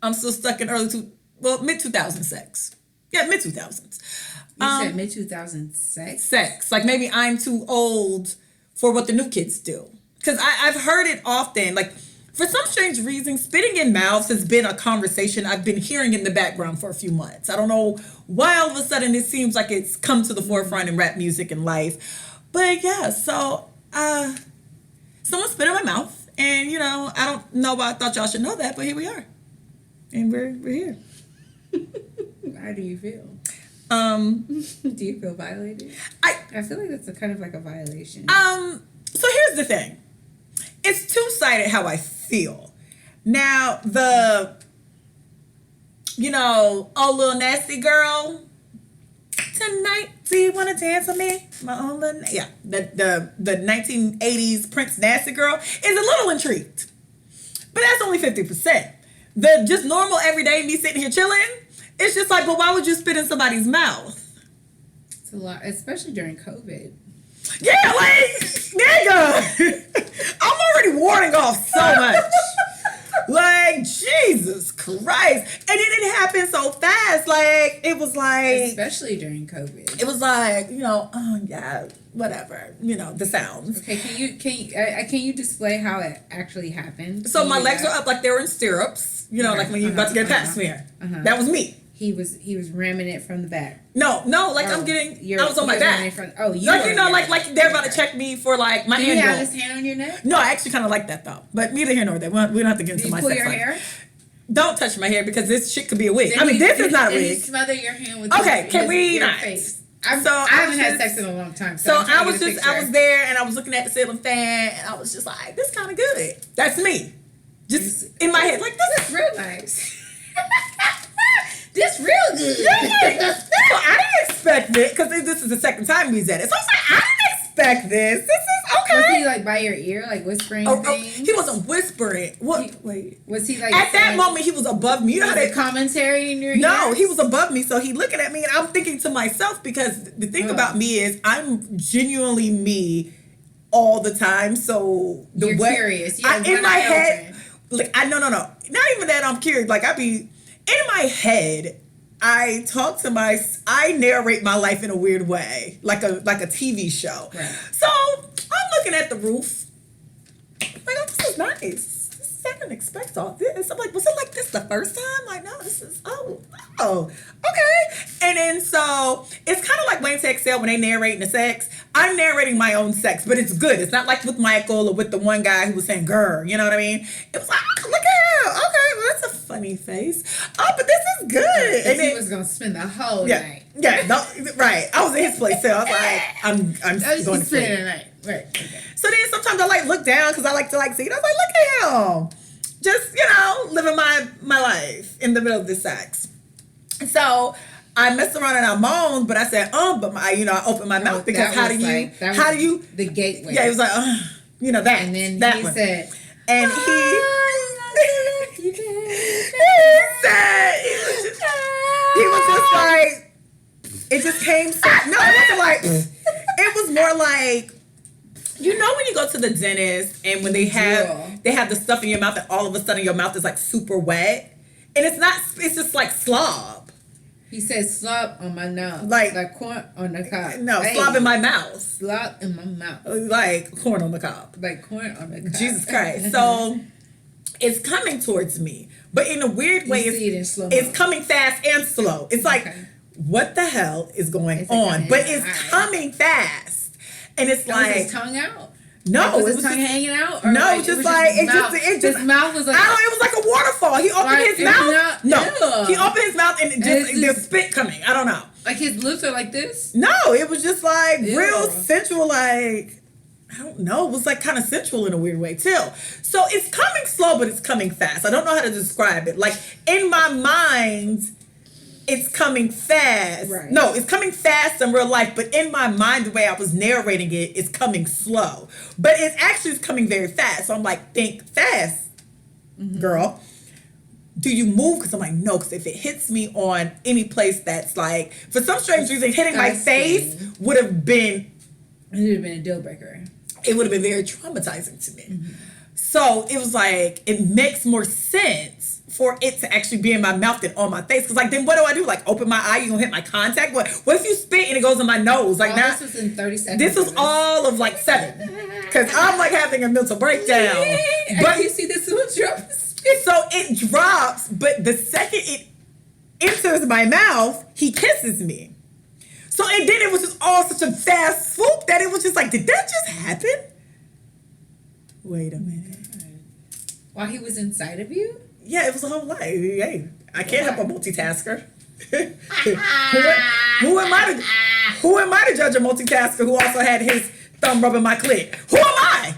Speaker 3: I'm still stuck in mid-2000 sex. Yeah, mid-2000s.
Speaker 4: You said mid-2000 sex?
Speaker 3: Sex. Like maybe I'm too old for what the new kids do. Because I've heard it often. Like for some strange reason, spitting in mouths has been a conversation I've been hearing in the background for a few months. I don't know why all of a sudden it seems like it's come to the forefront in rap music and life. But yeah, so someone spit in my mouth. And, you know, I don't know why I thought y'all should know that, but here we are. And we're here.
Speaker 4: How do you feel? Do you feel violated? I feel like that's kind of like a violation.
Speaker 3: So here's the thing. It's two-sided how I feel. Now, little nasty girl, tonight, do you want to dance with me? My own little, yeah. The 1980s Prince Nasty Girl is a little intrigued. But that's only 50%. The just normal everyday me sitting here chilling, it's just like, but why would you spit in somebody's mouth?
Speaker 4: It's a lot, especially during COVID.
Speaker 3: Yeah, like, nigga, I'm already warding off so much. Like, Jesus Christ. And then it happened so fast. Like, it was like...
Speaker 4: Especially during COVID.
Speaker 3: It was like, oh, yeah, whatever. The sounds.
Speaker 4: Okay, can you display how it actually happened?
Speaker 3: So my legs were up like they were in stirrups. Like when you're about to get a pap smear. That was me.
Speaker 4: He was ramming it from the back.
Speaker 3: No, like I was on my back. Like they're about to check me for like my hand.
Speaker 4: Do you have his hand on your neck?
Speaker 3: No, I actually kind of like that though. But neither here nor there. We don't have to get into my sex life.
Speaker 4: Pull your hair?
Speaker 3: Don't touch my hair because this shit could be a wig. This is not a wig.
Speaker 4: Smother your hand with
Speaker 3: can we
Speaker 4: your
Speaker 3: not?
Speaker 4: face. I haven't had sex in a long time.
Speaker 3: So I was there and I was looking at the ceiling fan and I was just like, this kind of good. That's me. Just in my head, like this is
Speaker 4: real nice. This real good.
Speaker 3: Yeah. I didn't expect it because this is the second time we said it. So I was like, I didn't expect this. This is okay.
Speaker 4: Was he like by your ear, like whispering things?
Speaker 3: He wasn't whispering. Wait.
Speaker 4: Was he like
Speaker 3: at that moment he was above me? You know how they
Speaker 4: commentary in your ear?
Speaker 3: No, he was above me, so he looking at me, and I'm thinking to myself, because the thing about me is I'm genuinely me all the time. So
Speaker 4: you're curious.
Speaker 3: In my head, like no, not even that I'm curious. Like I be in my head. I narrate my life in a weird way, like a TV show. Right. So I'm looking at the roof. I'm like, oh, this is nice. I didn't expect all this. I'm like, was it like this the first time? Like, no, this is, okay. And then so it's kind of like Wayne to Excel when they narrating the sex. I'm narrating my own sex, but it's good. It's not like with Michael or with the one guy who was saying, girl, you know what I mean? It was like, oh, look at him. Okay, well, that's a funny face. Oh, but this is good.
Speaker 4: And he was going to spend the whole night.
Speaker 3: Yeah, no, right. I was in his place, so I was like, I'm going to spend the night. Right. Okay. So then sometimes I look down because I like to see it. I was like, look at him. Just, living my life in the middle of this sex. So I messed around and I moaned, but I said, but I opened my mouth because how do you
Speaker 4: the gateway?
Speaker 3: Yeah, it was like, that. And then that
Speaker 4: he
Speaker 3: one.
Speaker 4: said,
Speaker 3: and he was just like, it just came so, no, it wasn't like, it was more like, when you go to the dentist and when they have the stuff in your mouth and all of a sudden your mouth is like super wet, and it's just like slob.
Speaker 4: He said slob on my nose. Like corn on the cob.
Speaker 3: No, slob in my mouth.
Speaker 4: Slob in my mouth.
Speaker 3: Like corn on the cob.
Speaker 4: Like corn on the cob.
Speaker 3: Jesus Christ. So it's coming towards me. But in a weird way, it's coming fast and slow. It's like, what the hell is going on? But it's coming fast. And it's like,
Speaker 4: was his tongue out?
Speaker 3: No,
Speaker 4: was his tongue hanging out? Or
Speaker 3: no, just like it just
Speaker 4: his mouth was like,
Speaker 3: I don't know, it was like a waterfall. He opened his mouth. No, he opened his mouth and there's spit coming. I don't know.
Speaker 4: Like his lips are like this?
Speaker 3: No, it was just like real sensual. Like I don't know. It was like kind of sensual in a weird way too. So it's coming slow, but it's coming fast. I don't know how to describe it. Like in my mind, it's coming fast. Right. No, it's coming fast in real life, but in my mind, the way I was narrating it, it's coming slow. But it actually is coming very fast. So I'm like, think fast, girl. Do you move? Because I'm like, no, because if it hits me on any place that's like, for some strange reason, hitting my face would have been...
Speaker 4: It would have been a deal breaker.
Speaker 3: It would have been very traumatizing to me. Mm-hmm. So it was like, it makes more sense for it to actually be in my mouth than on my face. Because like, then what do I do? Like, open my eye, you gonna hit my contact? What if you spit and it goes in my nose? Like,
Speaker 4: this was in 30 seconds.
Speaker 3: This was all of like 7. Because I'm like having a mental breakdown.
Speaker 4: But you see this one drop.
Speaker 3: So it drops, but the second it enters my mouth, he kisses me. So and then it was just all such a fast swoop that it was just like, did that just happen? Wait a minute.
Speaker 4: While he was inside of you?
Speaker 3: Yeah, it was a whole life. Hey, I can't help a multitasker. who am I to judge a multitasker who also had his thumb rubbing my clit? Who am I?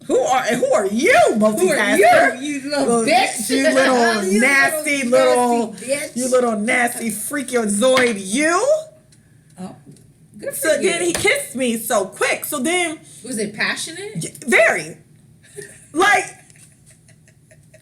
Speaker 3: Who are you, multitasker?
Speaker 4: Who are you little bitch?
Speaker 3: You little nasty bitch. You little nasty freakazoid you.
Speaker 4: Oh, good for
Speaker 3: so
Speaker 4: you.
Speaker 3: Then he kissed me so quick. So then...
Speaker 4: Was it passionate?
Speaker 3: Very. Like...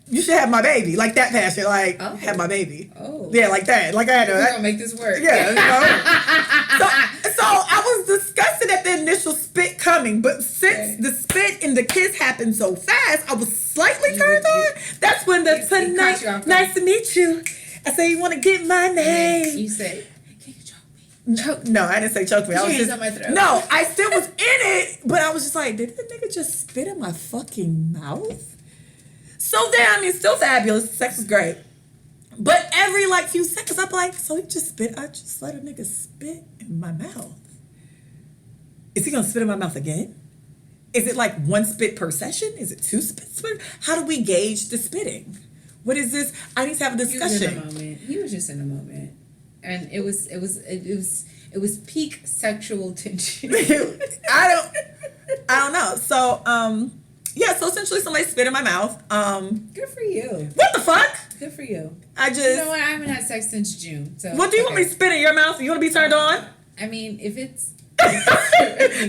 Speaker 3: You should have my baby. Like that passion. Like, have my baby. Oh. Yeah, like that. Like I had to...
Speaker 4: We're going to make this work.
Speaker 3: Yeah. So I was disgusted at the initial spit coming. But since the spit and the kiss happened so fast, I was slightly turned on. That's when the tonight, nice to meet you. I say, you want to get my name?
Speaker 4: You say, can you choke me?
Speaker 3: No, I didn't say choke me. I was just...
Speaker 4: on my throat.
Speaker 3: No, I still was in it. But I was just like, did the nigga just spit in my fucking mouth? So then, I mean, still fabulous. Sex was great. But every, like, few seconds, I'm like, so he just spit. I just let a nigga spit in my mouth. Is he going to spit in my mouth again? Is it, like, 1 spit per session? Is it 2 spits? How do we gauge the spitting? What is this? I need to have a discussion.
Speaker 4: He was just in a moment. And it was peak sexual tension.
Speaker 3: I don't know. So, yeah, so essentially somebody spit in my mouth.
Speaker 4: Good for you.
Speaker 3: What the fuck?
Speaker 4: Good for you.
Speaker 3: You
Speaker 4: know what? I haven't had sex since June. So
Speaker 3: what do you want me to spit in your mouth? You want to be turned on?
Speaker 4: I mean, if it's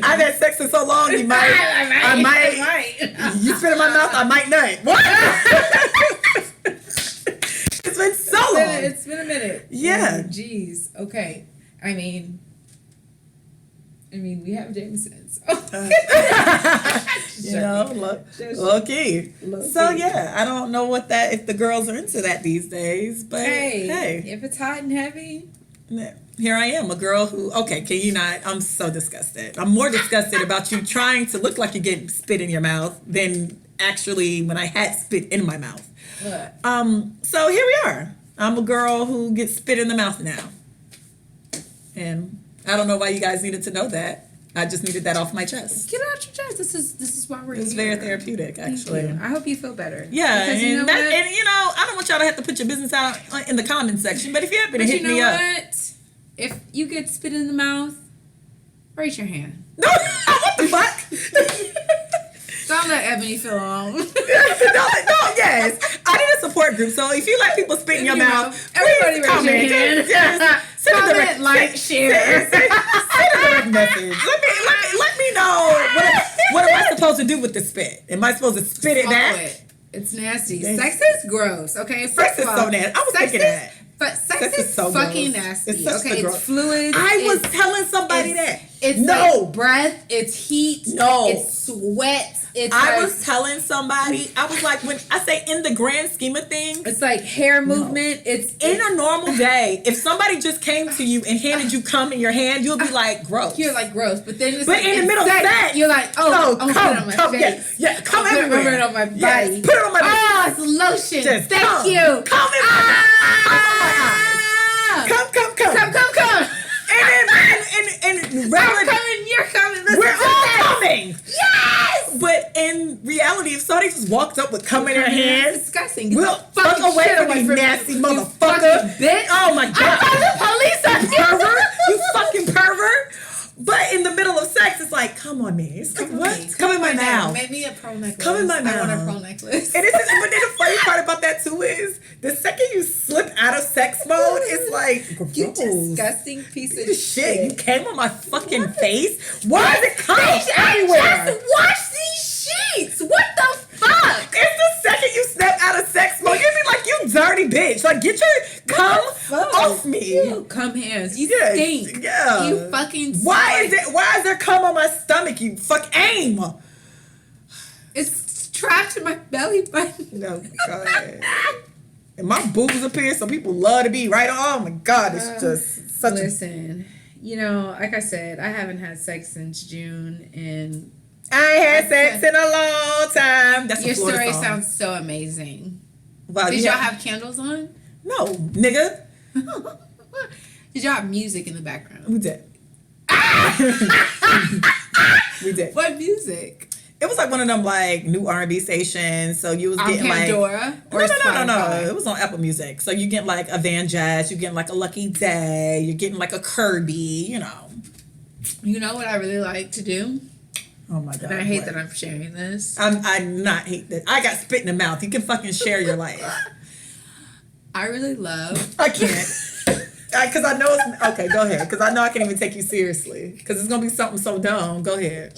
Speaker 3: I've had sex for so long, you might. I might. You spit in my mouth, I might not. What? It's been so long.
Speaker 4: It's been a minute.
Speaker 3: Yeah.
Speaker 4: Jeez. Okay. I mean, we have Jameson. So.
Speaker 3: You know, low key. So yeah, I don't know if the girls are into that these days, but hey,
Speaker 4: if it's hot and heavy,
Speaker 3: here I am, a girl who, okay, can you not? I'm so disgusted. I'm more disgusted about you trying to look like you're getting spit in your mouth than actually when I had spit in my mouth.
Speaker 4: What?
Speaker 3: So here we are. I'm a girl who gets spit in the mouth now. And I don't know why you guys needed to know that. I just needed that off my chest.
Speaker 4: Get it out your chest. This is why we're here.
Speaker 3: It's very therapeutic, actually.
Speaker 4: I hope you feel better.
Speaker 3: Yeah,
Speaker 4: because
Speaker 3: and I don't want y'all to have to put your business out in the comment section, but if you're happy to hit me up.
Speaker 4: What? If you get spit in the mouth, raise your hand.
Speaker 3: No, what the fuck?
Speaker 4: Don't let Ebony feel alone.
Speaker 3: no, yes. I need a support group, so if you let people spit in your mouth,
Speaker 4: everybody
Speaker 3: raise
Speaker 4: your hand.
Speaker 3: Yes.
Speaker 4: Comment, like, share.
Speaker 3: Send a direct message. Let me know what am I supposed to do with the spit? Am I supposed to spit it back?
Speaker 4: It's nasty. Sex is gross. Okay,
Speaker 3: sex is so nasty. I was thinking that.
Speaker 4: But sex is so fucking nasty. It's fluid.
Speaker 3: I was telling somebody that.
Speaker 4: It's like breath. It's heat.
Speaker 3: No.
Speaker 4: It's sweat.
Speaker 3: I was telling somebody. I was like, when I say in the grand scheme of things,
Speaker 4: it's like hair movement. It's
Speaker 3: in a normal day. If somebody just came to you and handed you cum in your hand, you'll be like, gross.
Speaker 4: You're like gross. But then
Speaker 3: in the middle of sex,
Speaker 4: you're like, oh,
Speaker 3: come,
Speaker 4: put it on my face.
Speaker 3: Yeah, come everywhere.
Speaker 4: Put it on my body.
Speaker 3: Yes, put it on my body.
Speaker 4: Oh, it's lotion.
Speaker 3: Just
Speaker 4: Thank you.
Speaker 3: Come in my Come. And
Speaker 4: I'm coming, you're coming.
Speaker 3: We're all coming.
Speaker 4: Yes.
Speaker 3: But in reality, if somebody just walked up with cum in their hand,
Speaker 4: it's disgusting.
Speaker 3: We'll fuck away from you nasty motherfucker.
Speaker 4: Bitch.
Speaker 3: Oh my god.
Speaker 4: I called the police on you.
Speaker 3: Pervert. You fucking pervert. But in the middle of sex, it's like, come on, man. Come in my mouth.
Speaker 4: Make me a pearl necklace.
Speaker 3: Come in my mouth.
Speaker 4: I want a pearl necklace.
Speaker 3: But then the funny part about that too is the second you slip out of sex mode, it's like, gross.
Speaker 4: You disgusting piece of
Speaker 3: shit. You came on my fucking face. Why is it coming everywhere?
Speaker 4: I just washed these sheets. What the fuck?
Speaker 3: It's the second you step out of sex mode, you be like, you dirty bitch. Like, get your cum off me.
Speaker 4: You cum hands. You stink.
Speaker 3: Yeah.
Speaker 4: You fucking stink.
Speaker 3: Why is there cum on my stomach? You fuck aim.
Speaker 4: It's trapped in my belly button.
Speaker 3: No, God. And my boobs appear, so people love to be right. Oh my God, it's just such
Speaker 4: Listen, like I said, I haven't had sex since June, and
Speaker 3: I ain't had sex in a long time. That's
Speaker 4: your story sounds so amazing.
Speaker 3: Wow,
Speaker 4: Did y'all have candles on?
Speaker 3: No, nigga.
Speaker 4: Did y'all have music in the background?
Speaker 3: We did. We did.
Speaker 4: What music?
Speaker 3: It was like one of them like new R&B stations. So you was getting
Speaker 4: Pandora
Speaker 3: like no. It was on Apple Music. So you get like a Van Jazz, you getting like a Lucky Day, you're getting like a Kirby,
Speaker 4: You know what I really like to do?
Speaker 3: Oh my God.
Speaker 4: And I hate that I'm sharing this.
Speaker 3: I not hate that. I got spit in the mouth. You can fucking share your life.
Speaker 4: I really love.
Speaker 3: I can't. Because I know it's... Okay, go ahead. Because I know I can't even take you seriously. Because it's going to be something so dumb. Go ahead.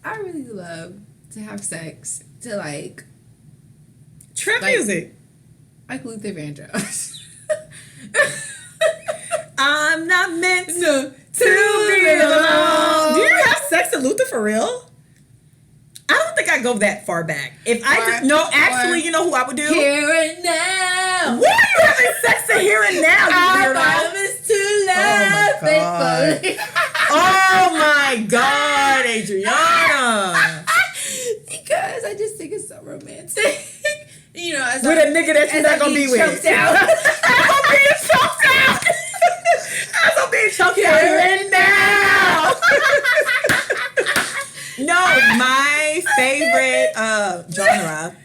Speaker 4: I really love to have sex to like...
Speaker 3: Trap music.
Speaker 4: Like Luther Vandross.
Speaker 3: I'm not meant to be alone. Do you have sex with Luther for real? I don't think I go that far back. If actually, you know who I would do?
Speaker 4: Here and now.
Speaker 3: What are you having sex to here and now?
Speaker 4: I promise to love faithfully.
Speaker 3: Oh my God, Adriana.
Speaker 4: Because I just think it's so romantic. As
Speaker 3: with a nigga that you're not gonna be with.
Speaker 4: Choked out.
Speaker 3: I'm being choked out. I'm being choked out here and now. No, my favorite genre.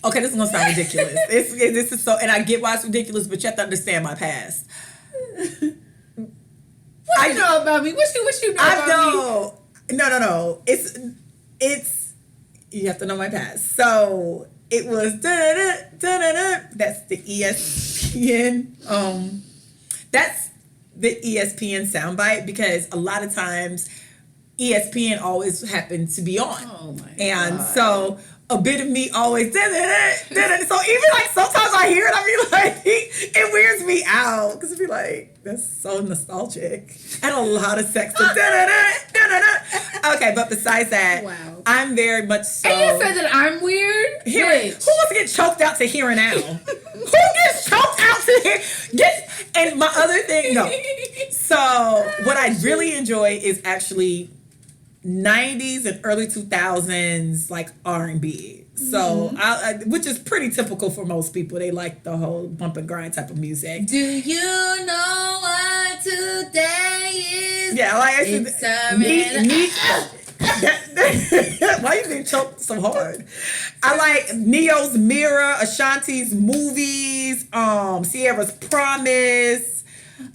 Speaker 3: Okay, this is gonna sound ridiculous. This is so, and I get why it's ridiculous, but you have to understand my past.
Speaker 4: What you know about me? What you know about me?
Speaker 3: No. It's you have to know my past. So it was that's the ESPN. That's the ESPN soundbite because a lot of times ESPN always happened to be on.
Speaker 4: Oh my
Speaker 3: and
Speaker 4: God.
Speaker 3: so a bit of me always so even like sometimes I hear it, I be like, it weirds me out because it be like, that's so nostalgic and a lot of sex. Okay, but besides that,
Speaker 4: Wow.
Speaker 3: I'm very much so.
Speaker 4: And you said that I'm weird?
Speaker 3: Who wants to get choked out to here and now? Who gets choked out to here? And my other thing, no. So what I really enjoy is actually 90s and early 2000s like R&B. So which is pretty typical for most people. They like the whole bump and grind type of music.
Speaker 4: Do you know what today is?
Speaker 3: Yeah, like
Speaker 4: It's
Speaker 3: why you being choked so hard? I like Neo's Mirror, Ashanti's Movies, Sierra's Promise.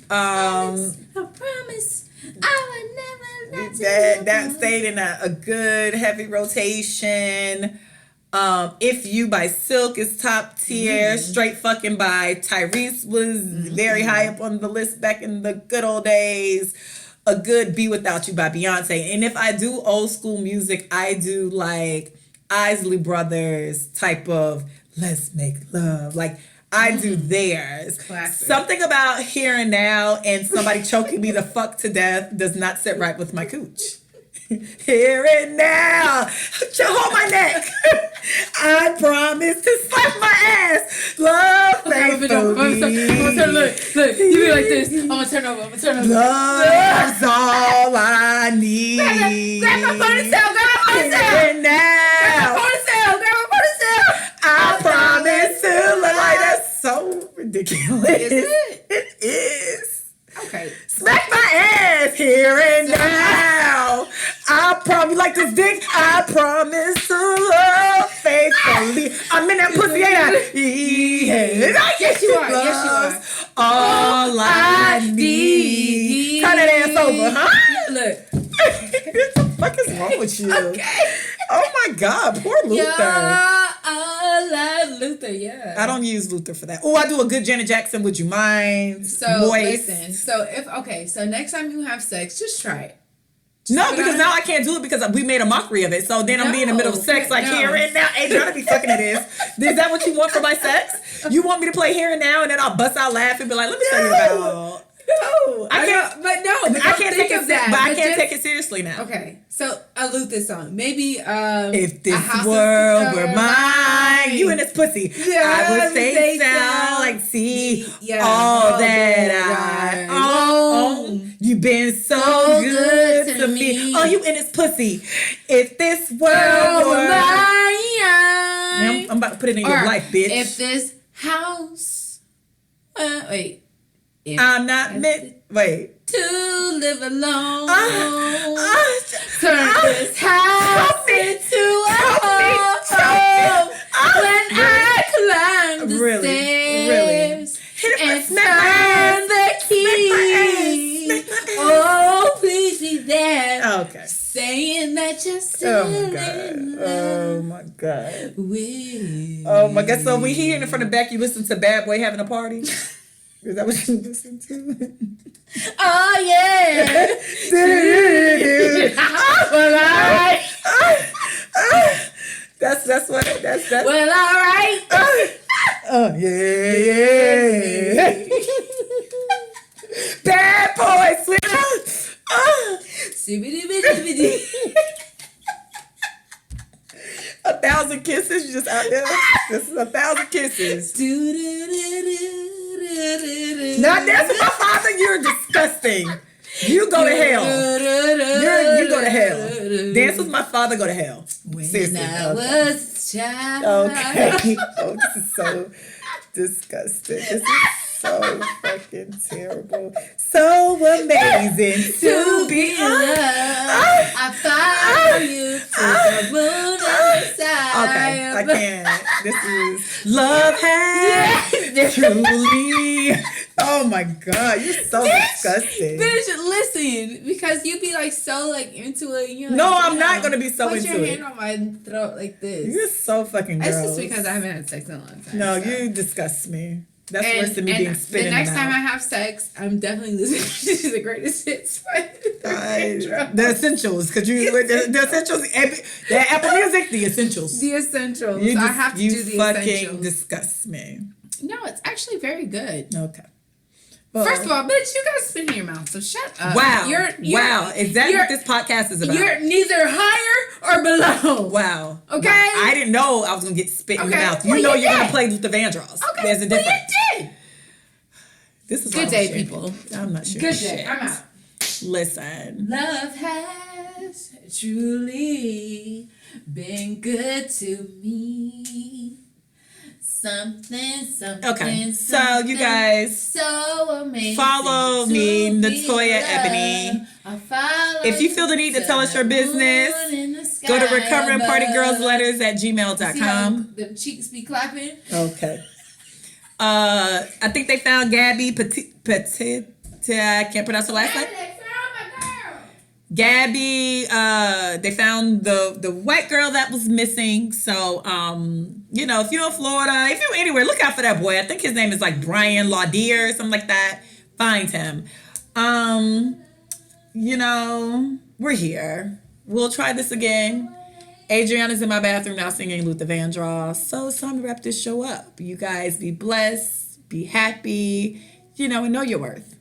Speaker 4: I promise I would never let you
Speaker 3: That
Speaker 4: go.
Speaker 3: stayed in a good heavy rotation. If You by Silk is top tier. Straight Fucking by Tyrese was very high up on the list back in the good old days. A good Be Without You by Beyonce. And if I do old school music, I do like Isley Brothers type of Let's Make Love. Like I do theirs.
Speaker 4: Classic.
Speaker 3: Something about Here and Now and somebody choking me the fuck to death does not sit right with my cooch. Here and now, hold my neck. I promise to slap my ass. Love faithfully.
Speaker 4: Look, you be like this. I'm gonna turn over.
Speaker 3: Love's all I need.
Speaker 4: Grab my ponytail.
Speaker 3: Here and now, I promise to look like that's so ridiculous.
Speaker 4: Is it?
Speaker 3: It is.
Speaker 4: Okay.
Speaker 3: Smack my ass here and now. I promise, you like this dick? I promise to love faithfully. I'm in that pussy, ain't I? Yeah.
Speaker 4: Yes, you are. Yes, you are.
Speaker 3: All I need. Turn that ass over, huh?
Speaker 4: Look.
Speaker 3: What the fuck is wrong with you?
Speaker 4: Okay.
Speaker 3: Oh my God, poor Luther.
Speaker 4: Luther, yeah.
Speaker 3: I don't use Luther for that. Oh, I do a good Janet Jackson. Would you mind?
Speaker 4: So
Speaker 3: Moist.
Speaker 4: listen. So next time you have sex, just try it.
Speaker 3: No, because now I can't do it because we made a mockery of it. So then I'm being in the middle of sex, like
Speaker 4: no.
Speaker 3: Here and Now. Ain't trying to be fucking it is. Is that what you want for my sex? You want me to play Here and Now and then I'll bust out laughing and be like, let me tell you about.
Speaker 4: No,
Speaker 3: I can't.
Speaker 4: but no,
Speaker 3: I can't take it.
Speaker 4: that.
Speaker 3: But I can't
Speaker 4: just-
Speaker 3: take it seriously now.
Speaker 4: Okay, so a Luther song, maybe.
Speaker 3: If this
Speaker 4: A House of
Speaker 3: world were
Speaker 4: Mine.
Speaker 3: mine, you and this pussy,
Speaker 4: Yeah,
Speaker 3: I would
Speaker 4: say
Speaker 3: say
Speaker 4: so.
Speaker 3: so. Like, see
Speaker 4: Yeah,
Speaker 3: all that I own. You've been so good to me. Oh, you and this pussy. If this world were mine, I'm about to put it in your life, bitch.
Speaker 4: If this house, wait. If
Speaker 3: I'm not meant. Wait.
Speaker 4: to live alone.
Speaker 3: Turn
Speaker 4: This house into a home. When I climb the stairs and turn the key. Oh, please be there.
Speaker 3: Okay.
Speaker 4: Saying that you're still in
Speaker 3: Oh
Speaker 4: love
Speaker 3: my God.
Speaker 4: with.
Speaker 3: Oh my God. So when here in the front and back, you listen to Bad Boy Having a Party? Is that what you listen to?
Speaker 4: Oh yeah. Well, alright.
Speaker 3: That's what that's
Speaker 4: Well, alright.
Speaker 3: oh yeah. Bad Boy Sweet.
Speaker 4: Sibbidi-bidi-bidi.
Speaker 3: 1,000 kisses, you just out there. This is 1,000 kisses. Not dance with my father. You're disgusting. You go to hell. You go to hell. Dance with my father. Go to hell. Seriously.
Speaker 4: When I
Speaker 3: Okay.
Speaker 4: was a child.
Speaker 3: Okay. Oh, this is so disgusting. This is so fucking terrible. So amazing
Speaker 4: To be loved, I follow you to the moon and side.
Speaker 3: Okay, I can't. This is love has truly. Oh my God, you're so disgusting.
Speaker 4: Bitch, listen, because you be like so like into it. You're like,
Speaker 3: No, I'm
Speaker 4: damn,
Speaker 3: not gonna be so
Speaker 4: put
Speaker 3: into
Speaker 4: your
Speaker 3: it.
Speaker 4: hand on my throat like this.
Speaker 3: You're so fucking gross.
Speaker 4: It's just because I haven't had sex in a long time.
Speaker 3: No,
Speaker 4: so.
Speaker 3: you disgust me. That's worse than me being spit in
Speaker 4: the next
Speaker 3: the
Speaker 4: time
Speaker 3: mouth.
Speaker 4: I have sex, I'm definitely listening to the greatest hits.
Speaker 3: The essentials, because the essentials, the Apple Music, the essentials.
Speaker 4: The essentials.
Speaker 3: You
Speaker 4: I have to do the
Speaker 3: fucking
Speaker 4: essentials.
Speaker 3: disgust me.
Speaker 4: No, it's actually very good.
Speaker 3: Okay. Well,
Speaker 4: First of all, bitch, you got spit in your mouth, so shut up.
Speaker 3: wow.
Speaker 4: You're
Speaker 3: Wow. Is that what this podcast is about?
Speaker 4: You're neither higher or below.
Speaker 3: Wow.
Speaker 4: Okay?
Speaker 3: Wow. I didn't know I was going to get spit in your
Speaker 4: Okay.
Speaker 3: mouth. You
Speaker 4: Well,
Speaker 3: know
Speaker 4: you
Speaker 3: you're going
Speaker 4: did.
Speaker 3: to play with the Vandross.
Speaker 4: Okay.
Speaker 3: There's a difference.
Speaker 4: Well, you did.
Speaker 3: This is
Speaker 4: Good
Speaker 3: all
Speaker 4: day,
Speaker 3: shit.
Speaker 4: people.
Speaker 3: I'm not sure.
Speaker 4: Good
Speaker 3: shit.
Speaker 4: day. I'm out.
Speaker 3: Listen.
Speaker 4: Love has truly been good to me. Something.
Speaker 3: Okay, so you guys
Speaker 4: so amazing.
Speaker 3: follow me,
Speaker 4: to be
Speaker 3: NatoyaEbony.
Speaker 4: loved. I follow
Speaker 3: If you feel the need to tell us your business, go to recoveringpartygirlsletters@gmail.com.
Speaker 4: The cheeks be clapping.
Speaker 3: Okay. I think they found Gabby Petit. I can't pronounce her last name. Gabby, they found the white girl that was missing. So, you know, if you're in Florida, if you're anywhere, look out for that boy. I think his name is like Brian Laudier or something like that. Find him. You know, we're here. We'll try this again. Adriana's in my bathroom now singing Luther Vandross. So it's time to wrap this show up. You guys be blessed, be happy, you know, and know your worth.